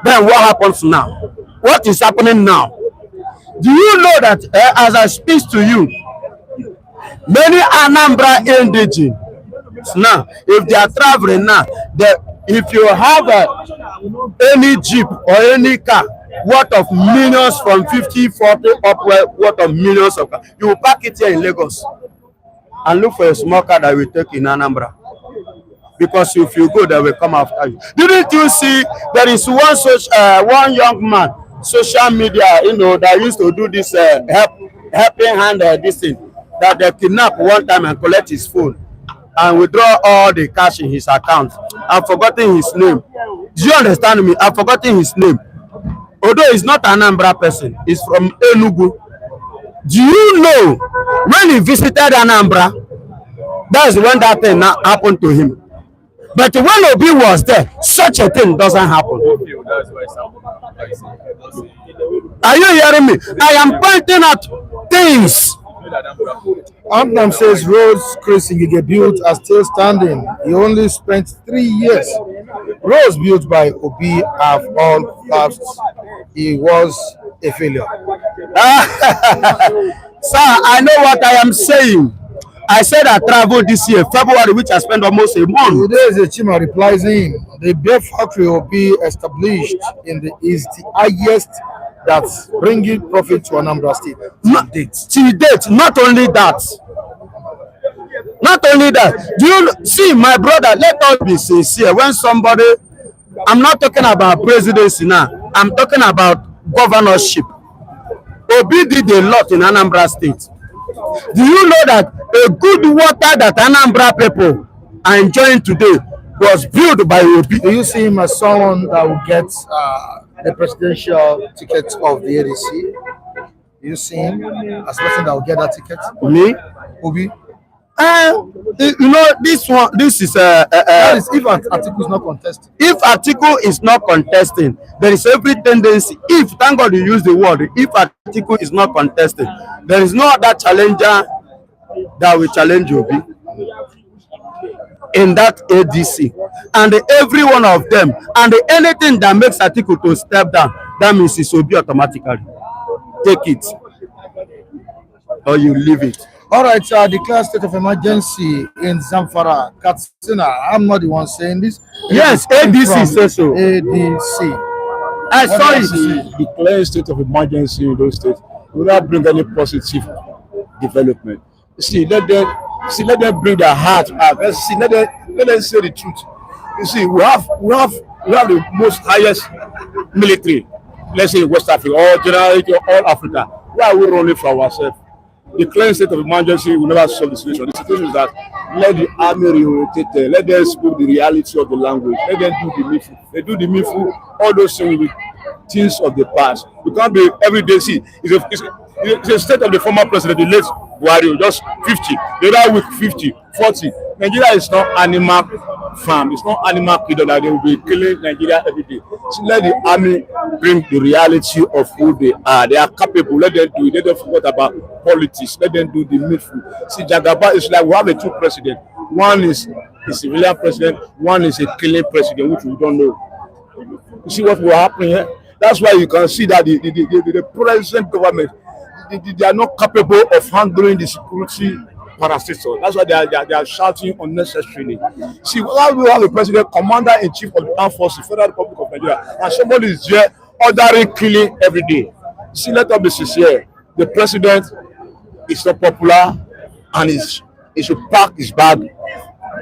Then what happens now? What is happening now? Do you know that as I speak to you, many Anambra indigenous now, if they are traveling now, if you have any jeep or any car worth of millions, from 50, 40 upward, worth of millions of cars, you will park it here in Lagos and look for a small car that will take in Anambra. Because if you go, they will come after you. Didn't you see there is one young man, social media, you know, that used to do this helping hand this thing, that they kidnap one time and collect his phone and withdraw all the cash in his account. I've forgotten his name. Do you understand me? I've forgotten his name. Although he's not an Anambra person, he's from Enugu. Do you know when he visited Anambra, that's when that thing happened to him. But when Obi was there, such a thing doesn't happen. Are you hearing me? I am pointing out things. Anthem says roads Chris Ngige built are still standing. He only spent 3 years. Roads built by Obi have all collapsed. He was a failure. Sir, I know what I am saying. I said I traveled this year, February, which I spent almost a month. Today is a Chima replies in. The beer factory will be established is the highest that's bringing profit to Anambra State. Till date, not only that. Not only that. Do you see, my brother, let us be sincere. When somebody, I'm not talking about presidency now, I'm talking about governorship. Obi did a lot in Anambra State. Do you know that a good water that Anambra people are enjoying today was built by Obi? Do you see him as someone that will get the presidential ticket of the ADC? Do you see him as a person that will get that ticket? Me? Obi? You know, this is that is if Atiku is not contesting. If Atiku is not contesting, there is every tendency, if, thank God you use the word, if Atiku is not contesting, there is no other challenger that will challenge Obi in that ADC. And every one of them, and anything that makes Atiku to step down, that means it's Obi automatically. Take it or you leave it. All right, declare state of emergency in Zamfara, Katsina. I'm not the one saying this. Yes, ADC says so. ADC. I saw it. Declare state of emergency in those states will not bring any positive development. See, let them bring their heart up. Let them say the truth. You see, we have the most highest military, let's say in West Africa or generally all Africa. Why are we running for ourselves? The clear state of emergency will never solve the situation. The situation is that let the army reorientate there. Let them speak the reality of the language. Let them do the meaningful. They do the meaningful. All those things will be things of the past. We can't be every day. See, it's a state of the former president, the late Buhari, just 50. The other week 50, 40. Nigeria is not animal farm. It's not animal kingdom that they will be killing Nigeria every day. So let the army bring the reality of who they are. They are capable. Let them do it. Let them forget about politics. Let them do the needful. See, Jagaba is like we have a two president. One is a civilian president. One is a killing president, which we don't know. You see what will happen here? That's why you can see that the present government, they are not capable of handling the security parasitic. That's why they are shouting unnecessarily. See, why we have a president, commander-in-chief of the armed forces, Federal Republic of Nigeria, and somebody is there ordering killing every day. See, let us be sincere. The president is not popular, and he should pack his bag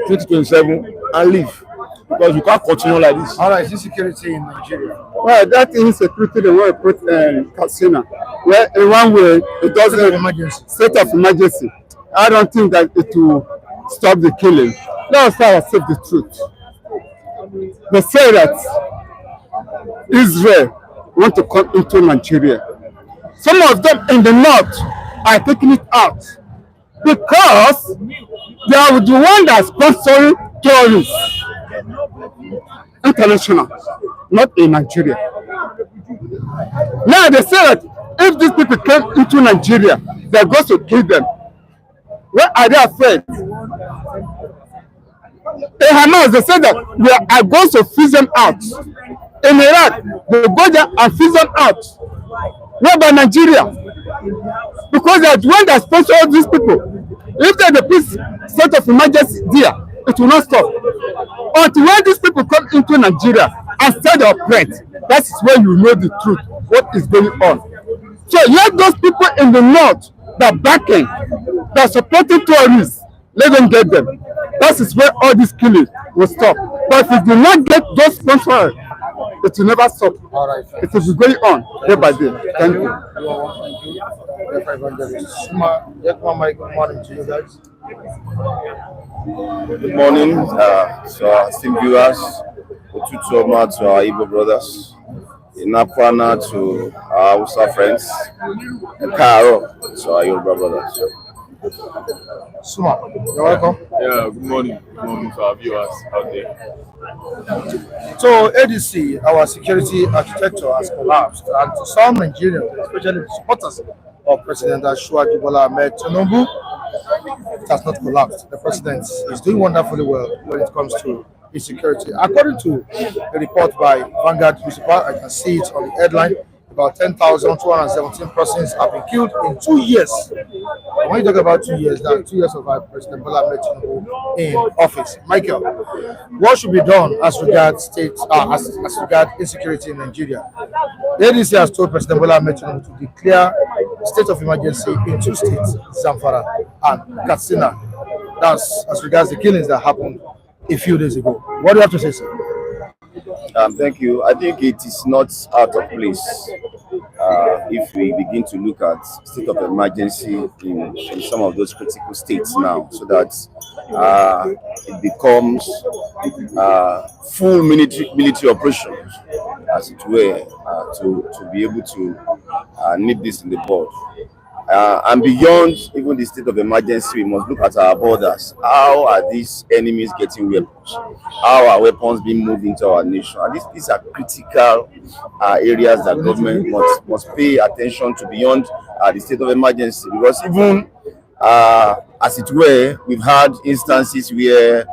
2027 and leave. Because you can't continue like this. All right, insecurity in Nigeria. Well, that insecurity, the way we put casino, where in one way it doesn't state of emergency. I don't think that it will stop the killing. Let us try to say the truth. They say that Israel want to come into Nigeria. Some of them in the north are taking it out because they are the one that's sponsoring terrorists. International, not in Nigeria. Now they say that if these people came into Nigeria, they're going to kill them. Where are they afraid? In Hamas, they say that we are going to freeze them out. In Iraq, they go there and freeze them out. Where about Nigeria? Because they are the one that sponsor all these people. If there's a peace state of emergency there, it will not stop. Until when these people come into Nigeria and start their operate, that is when you know the truth, what is going on. So let those people in the north that are backing, that are supporting terrorists, let them get them. That is where all this killing will stop. But if you do not get those sponsors, it will never stop. All right. It will be going on day by day. Thank you. Good morning to you guys. Good morning to our esteemed viewers, Ututoma to our Igbo brothers, Inapwana to our Hausa friends, and Karo to our Yoruba brothers. Suma, you're welcome. Yeah, good morning. Good morning to our viewers out there. So ADC, our security architecture has collapsed, and to some Nigerians, especially the supporters of President Bola Tinubu, it has not collapsed. The president is doing wonderfully well when it comes to insecurity. According to a report by Vanguard newspaper, I can see it on the headline. About 10,217 persons have been killed in 2 years. And when you talk about 2 years, that's 2 years of President Bola Tinubu in office. Michael, what should be done as regards as regards insecurity in Nigeria? The ADC has told President Bola Tinubu to declare state of emergency in 2 states, Zamfara and Katsina. That's as regards the killings that happened a few days ago. What do you have to say, sir? Thank you. I think it is not out of place if we begin to look at state of emergency in some of those critical states now, so that it becomes full military operations, as it were, to be able to nip this in the bud. And beyond even the state of emergency, we must look at our borders. How are these enemies getting weapons? How are weapons being moved into our nation? And these are critical areas that government must pay attention to beyond the state of emergency. Because even, as it were, we've had instances where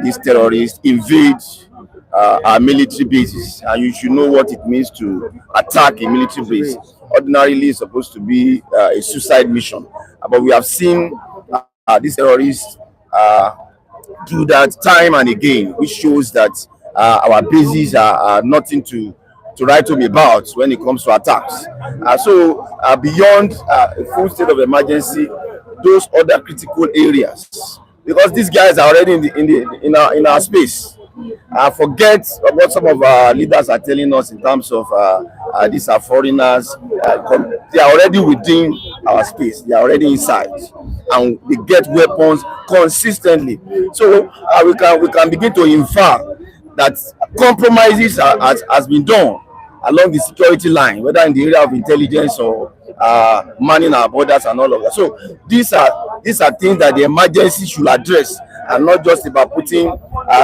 these terrorists invade our military bases, and you should know what it means to attack a military base. Ordinarily, it's supposed to be a suicide mission, but we have seen these terrorists do that time and again, which shows that our bases are nothing to write home about when it comes to attacks. So beyond a full state of emergency, those other critical areas, because these guys are already in our space. Forget what some of our leaders are telling us in terms of these are foreigners. They are already within our space. They are already inside, and they get weapons consistently. So we can begin to infer that compromises has been done along the security line, whether in the area of intelligence or manning our borders and all of that. So these are things that the emergency should address, and not just about putting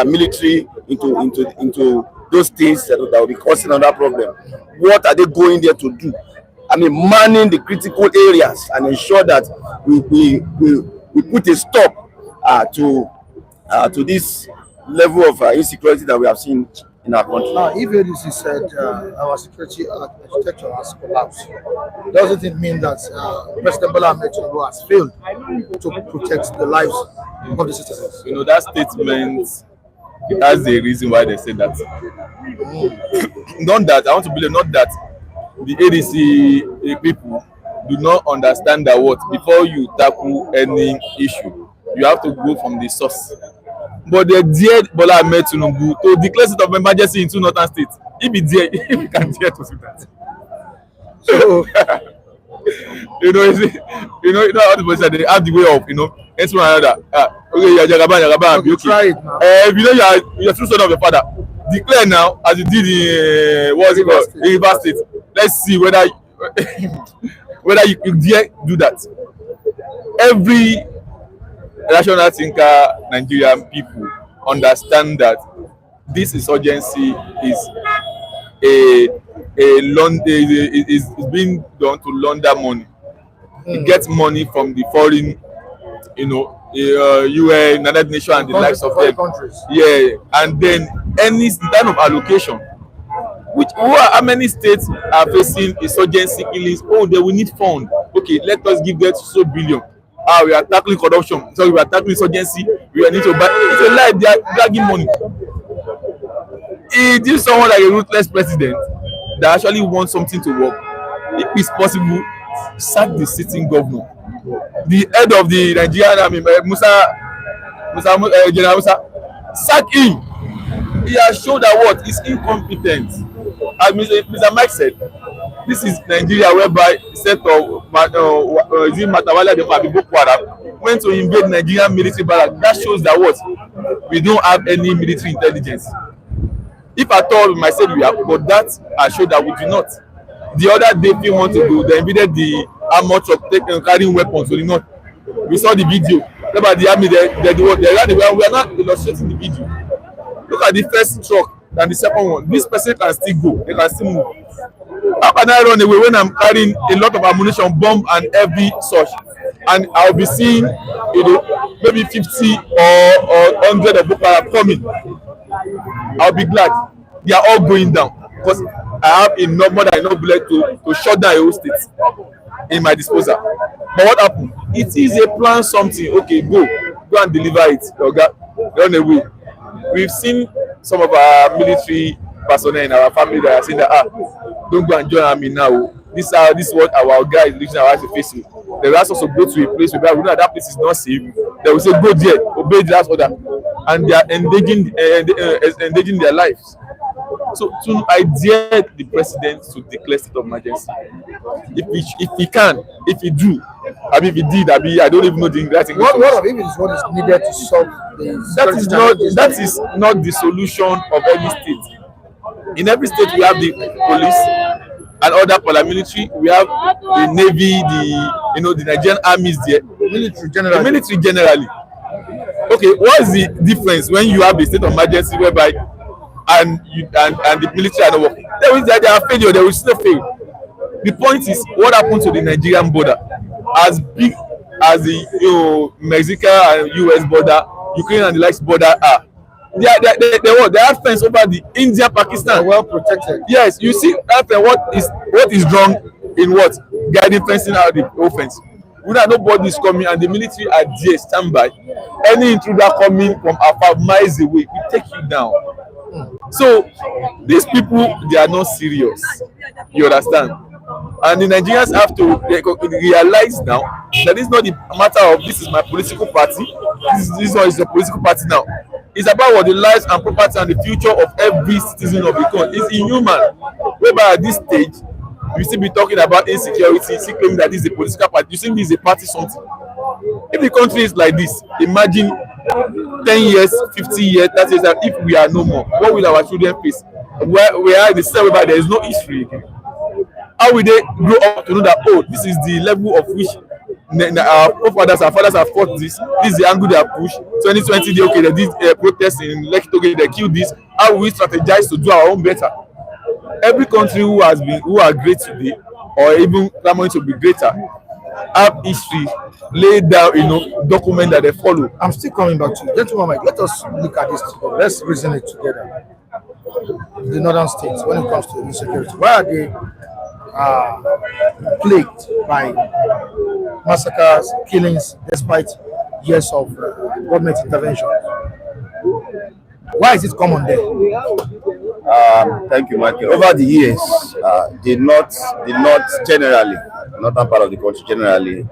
military into those things that will be causing another problem. What are they going there to do? I mean, manning the critical areas and ensure that we put a stop to this level of insecurity that we have seen in our country. Now, if ADC said our security architecture has collapsed, doesn't it mean that President Bola Tinubu has failed to protect the lives of the citizens? You know, that statement, that's the reason why they said that. Not that, I want to believe, not that the ADC people do not understand that what, before you tackle any issue, you have to go from the source. But they dared Bola Tinubu to declare state of emergency in two northern states. If he can dare to do that. So, you know how the person they have the way of, it's one another. Okay, you're Jagaban, okay, try it now. If you know you're true son of your father, declare now as you did in what's it called, River State. Let's see whether you dare do that. Every rational thinker Nigerian people understand that this insurgency is is being done to launder money. It gets money from the foreign, UN, United Nations, and the likes of them. Yeah, and then any kind of allocation, how many states are facing insurgency killings? Oh, they will need fund. Okay, let us give that so billion. We are tackling corruption, so we are tackling insurgency. We need to buy. It's a lie. They are dragging money. It is someone like a ruthless president that actually wants something to work. If it's possible, sack the sitting governor, the head of the Nigerian army, General Musa. Sack him. He has shown that what is incompetent. As Mr. Mike said, this is Nigeria whereby set of Matawale the Boko Haram went to invade Nigerian military barracks. That shows that what we don't have any military intelligence. If at all we might say we have, but that has showed that we do not. The other day people want to do, they invaded the armor truck carrying weapons to the north. We saw the video. About the army, they are not illustrating the video. Look at the first truck and the second one. This person can still go, they can still move. How can I run away when I'm carrying a lot of ammunition, bomb and heavy such, and I'll be seeing maybe 50 or 100 of Boko Haram coming? I'll be glad. They are all going down because I have more than enough bullet to shut down a whole state in my disposal. But what happened? It is a plan something. Okay, go and deliver it. Run away. We've seen some of our military personnel in our family that are saying that don't go and join army now. This is what our guys reaching our eyes to face it. They will ask us to go to a place where we know that place is not safe. They will say go there, obey the last order, and they are endangering their lives. So I dare the president to declare state of emergency. If he can, if he do, if he did, I don't even know the right thing. What is needed to solve the that is not the solution of every state. In every state we have the police and other paramilitary. We have the navy, the Nigerian armies there. The military generally. Okay, what is the difference when you have a state of emergency whereby and the military are not working? They are failure. They will still fail. The point is, what happened to the Nigerian border? As big as the Mexican and US border, Ukraine and the likes border are. They have fence over the India, Pakistan. They're well protected. Yes, you see after what is wrong in what guiding fencing out the offense. We know nobody is coming and the military are there standby. Any intruder coming from afar miles away, we take you down. So these people, they are not serious. You understand? And the Nigerians have to realize now that it's not the matter of this is my political party. This one is a political party now. It's about what the lives and property and the future of every citizen of the country. It's inhuman. Whereby at this stage, we still be talking about insecurity, still claiming that this is a political party. You think this is a party something? If the country is like this, imagine 10 years, 50 years, that is that if we are no more, what will our children face? where we are in the system whereby there is no history again. How will they grow up to know that, oh, this is the level of which our fathers have fought this. This is the angle they have pushed. 2020, they did protests in Lekki, they killed this. How will we strategize to do our own better? Every country who are great today, or even clamoring to be greater, have history laid down, document that they follow. I'm still coming back to you. Gentlemen, Mike, let us look at this together. Let's reason it together. The northern states, when it comes to insecurity, why are they plagued by massacres, killings, despite years of government intervention? Why is it common there? Thank you, Michael. Over the years, the north generally, northern part of the country generally,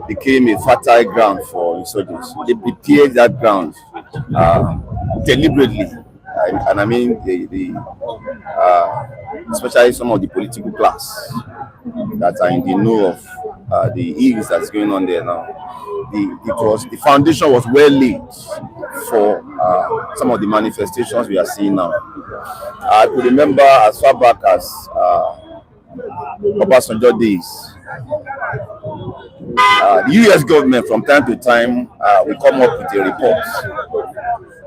became a fertile ground for insurgents. They prepared that ground deliberately, and I mean especially some of the political class that are in the know of the ills that's going on there now. The foundation was well laid for some of the manifestations we are seeing now. I could remember as far back as Obasanjo days, the US government from time to time will come up with a report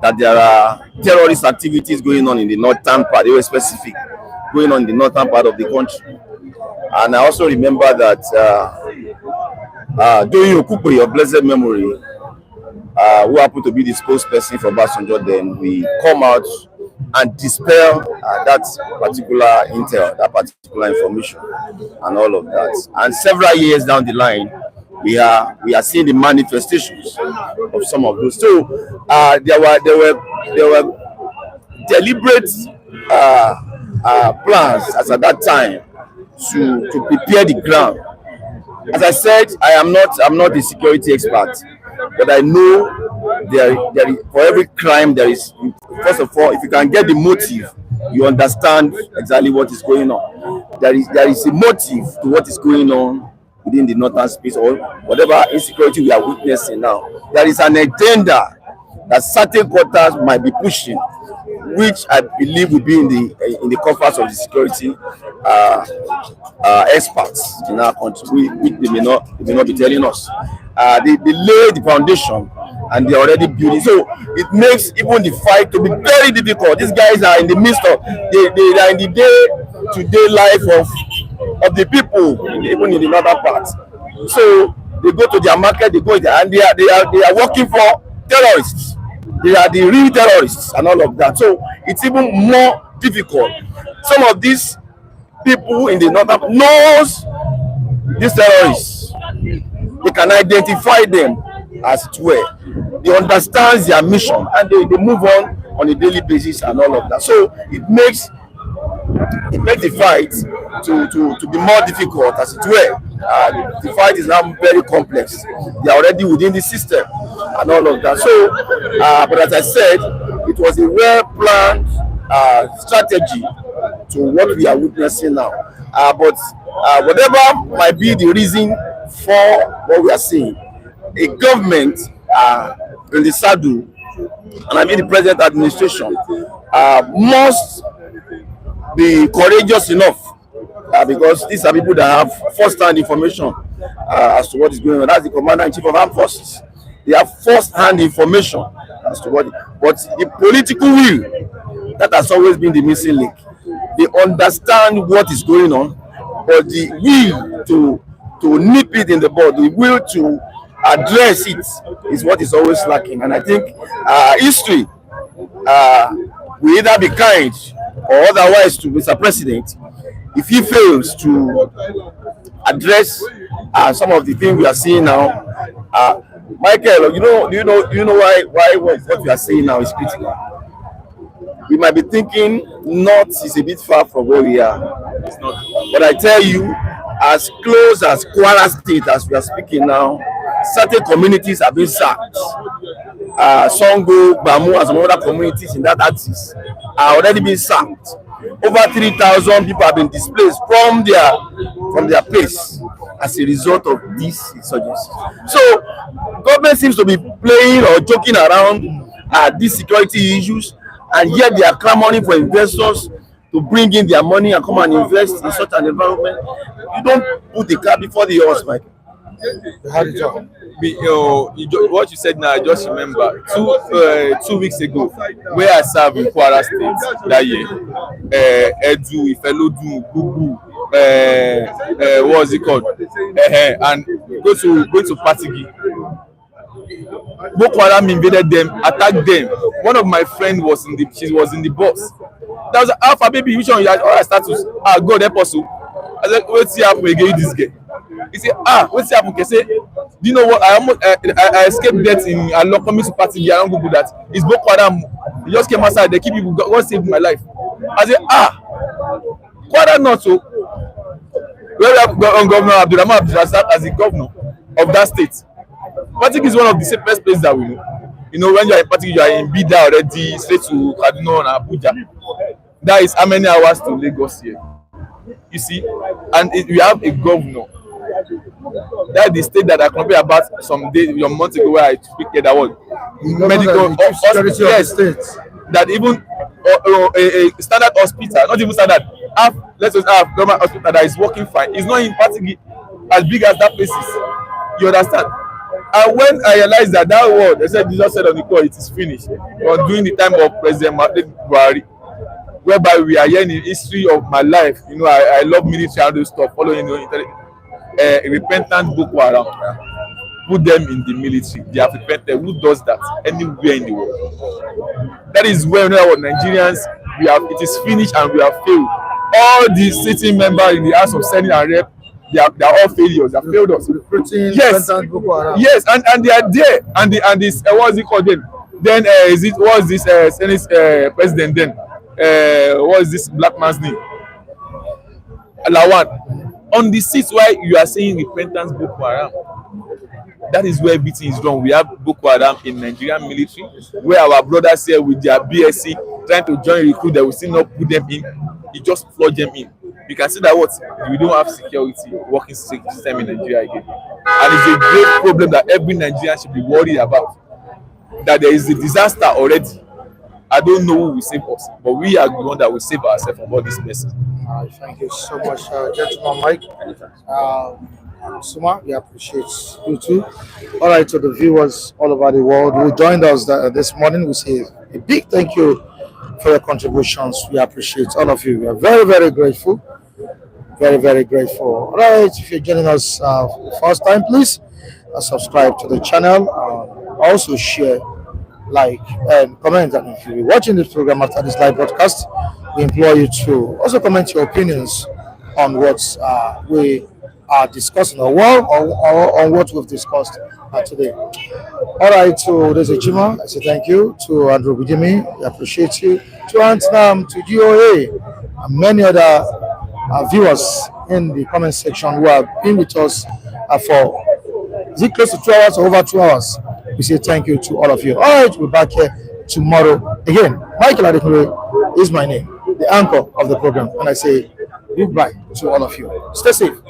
that there are terrorist activities going on in the northern part. They were specific, going on in the northern part of the country. And I also remember that during Okupe, your blessed memory, who happened to be the spokesperson for Obasanjo, then we come out and dispel that particular intel, that particular information, and all of that. And several years down the line, we are seeing the manifestations of some of those. So there were deliberate plans as at that time to prepare the ground. As I said, I'm not a security expert, but I know there for every crime there is, first of all, if you can get the motive, you understand exactly what is going on. There is a motive to what is going on within the northern space, or whatever insecurity we are witnessing now. There is an agenda that certain quarters might be pushing, which I believe will be in the coffers of the security experts in our country, which they may not be telling us. They lay the foundation and they're already building. So it makes even the fight to be very difficult. These guys are in the midst of, they are in the day-to-day life of the people, even in the northern part. So they go to their market, they go there, and they are working for terrorists. They are the real terrorists and all of that. So it's even more difficult. Some of these people in the northern knows these terrorists. They can identify them as it were. They understand their mission and they move on a daily basis and all of that. So it makes the fight to be more difficult, as it were. The fight is now very complex. They are already within the system and all of that. So, but as I said, it was a well-planned strategy to what we are witnessing now. But whatever might be the reason for what we are seeing, a government in the saddle, and I mean the present administration, must be courageous enough, because these are people that have first-hand information as to what is going on. That's the Commander-in-Chief of Armed Forces. They have first-hand information as to what, but the political will, that has always been the missing link. They understand what is going on, but the will to nip it in the bud, the will to address it is what is always lacking. And I think history will either be kind or otherwise to Mr. President if he fails to address some of the things we are seeing now. Michael, do you know why what we are saying now is critical? We might be thinking North is a bit far from where we are, but I tell you, as close as Kwara State as we are speaking now, certain communities have been sacked. Songo, Bamu, and some other communities in that axis are already being sacked. Over 3,000 people have been displaced from their place as a result of this insurgency. So, government seems to be playing or joking around these security issues and yet they are clamoring for investors to bring in their money and come and invest in such an environment. You don't put the car before the horse, Mike. What you said now, I just remember 2 weeks ago, where I served in Kwara State that year. Edu, Ifelodun, Gugu, what was it called? And go to Patigi. Boko Haram invaded them, attacked them. One of my friends was in the bus. That was Alpha baby, which one you had? All right, status. God help us. I said, wait, see how we get this guy. He said, what's happening? He said, do you know what? I escaped death in Allah coming to Patigi. I don't go do that. It's Boko Haram. He just came outside. They keep people. God saved my life. I said, Kwara not so. Where we have Governor Abdulrahman Abdulrazak as the governor of that state. Patigi is one of the safest places that we know. You know, when you are in Patigi, you are in Bida already, straight to Kaduna and Abuja. That is how many hours to Lagos here. You see, and we have a governor. That's the state that I complained about some months ago, where I speak that was medical yes, that even a standard hospital, not even standard, let's just have government hospital that is working fine. It's not in Patigi as big as that place is. You understand? And when I realized that word, they said, Jesus said on the call, it is finished. But during the time of President Buhari, whereby we are hearing the history of my life, you know, I love military and those stuff, following a repentant Boko Haram, put them in the military. They have repented. Who does that anywhere in the world? That is where we know what Nigerians, it is finished and we have failed. All the sitting members in the House of Senate and Rep, they are all failures. They have failed us. Yes, and they are there. And this what's it called then? Then what's this Senate president then? What is this black man's name? Lawan. On the seats where you are saying repentance Boko Haram, that is where everything is wrong. We have Boko Haram in Nigerian military, where our brothers here with their BSc trying to join recruit, they will still not put them in. You just plug them in. You can see that we don't have security working system in Nigeria again, and it's a great problem that every Nigerian should be worried about. That there is a disaster already. I don't know who will save us, but we are the one that will save ourselves from all this mess. Thank you so much, gentleman Mike. Suma, we appreciate you too. All right, to the viewers all over the world who joined us this morning, we say a big thank you for your contributions. We appreciate all of you. We are very, very grateful. Very, very grateful. All right, if you're joining us for the first time, please subscribe to the channel. Also share, like, and comment. And if you're watching this program after this live broadcast, we implore you to also comment your opinions on what we are discussing or on what we've discussed today. All right, so there's a Chima. I say thank you to Andrew Bijimi. We appreciate you. To Antnam, to GOA, and many other viewers in the comment section who have been with us for close to 2 hours or over 2 hours. We say thank you to all of you. All right, we're back here tomorrow again. Michael Adekunle is my name, the anchor of the program, and I say goodbye to all of you. Stay safe.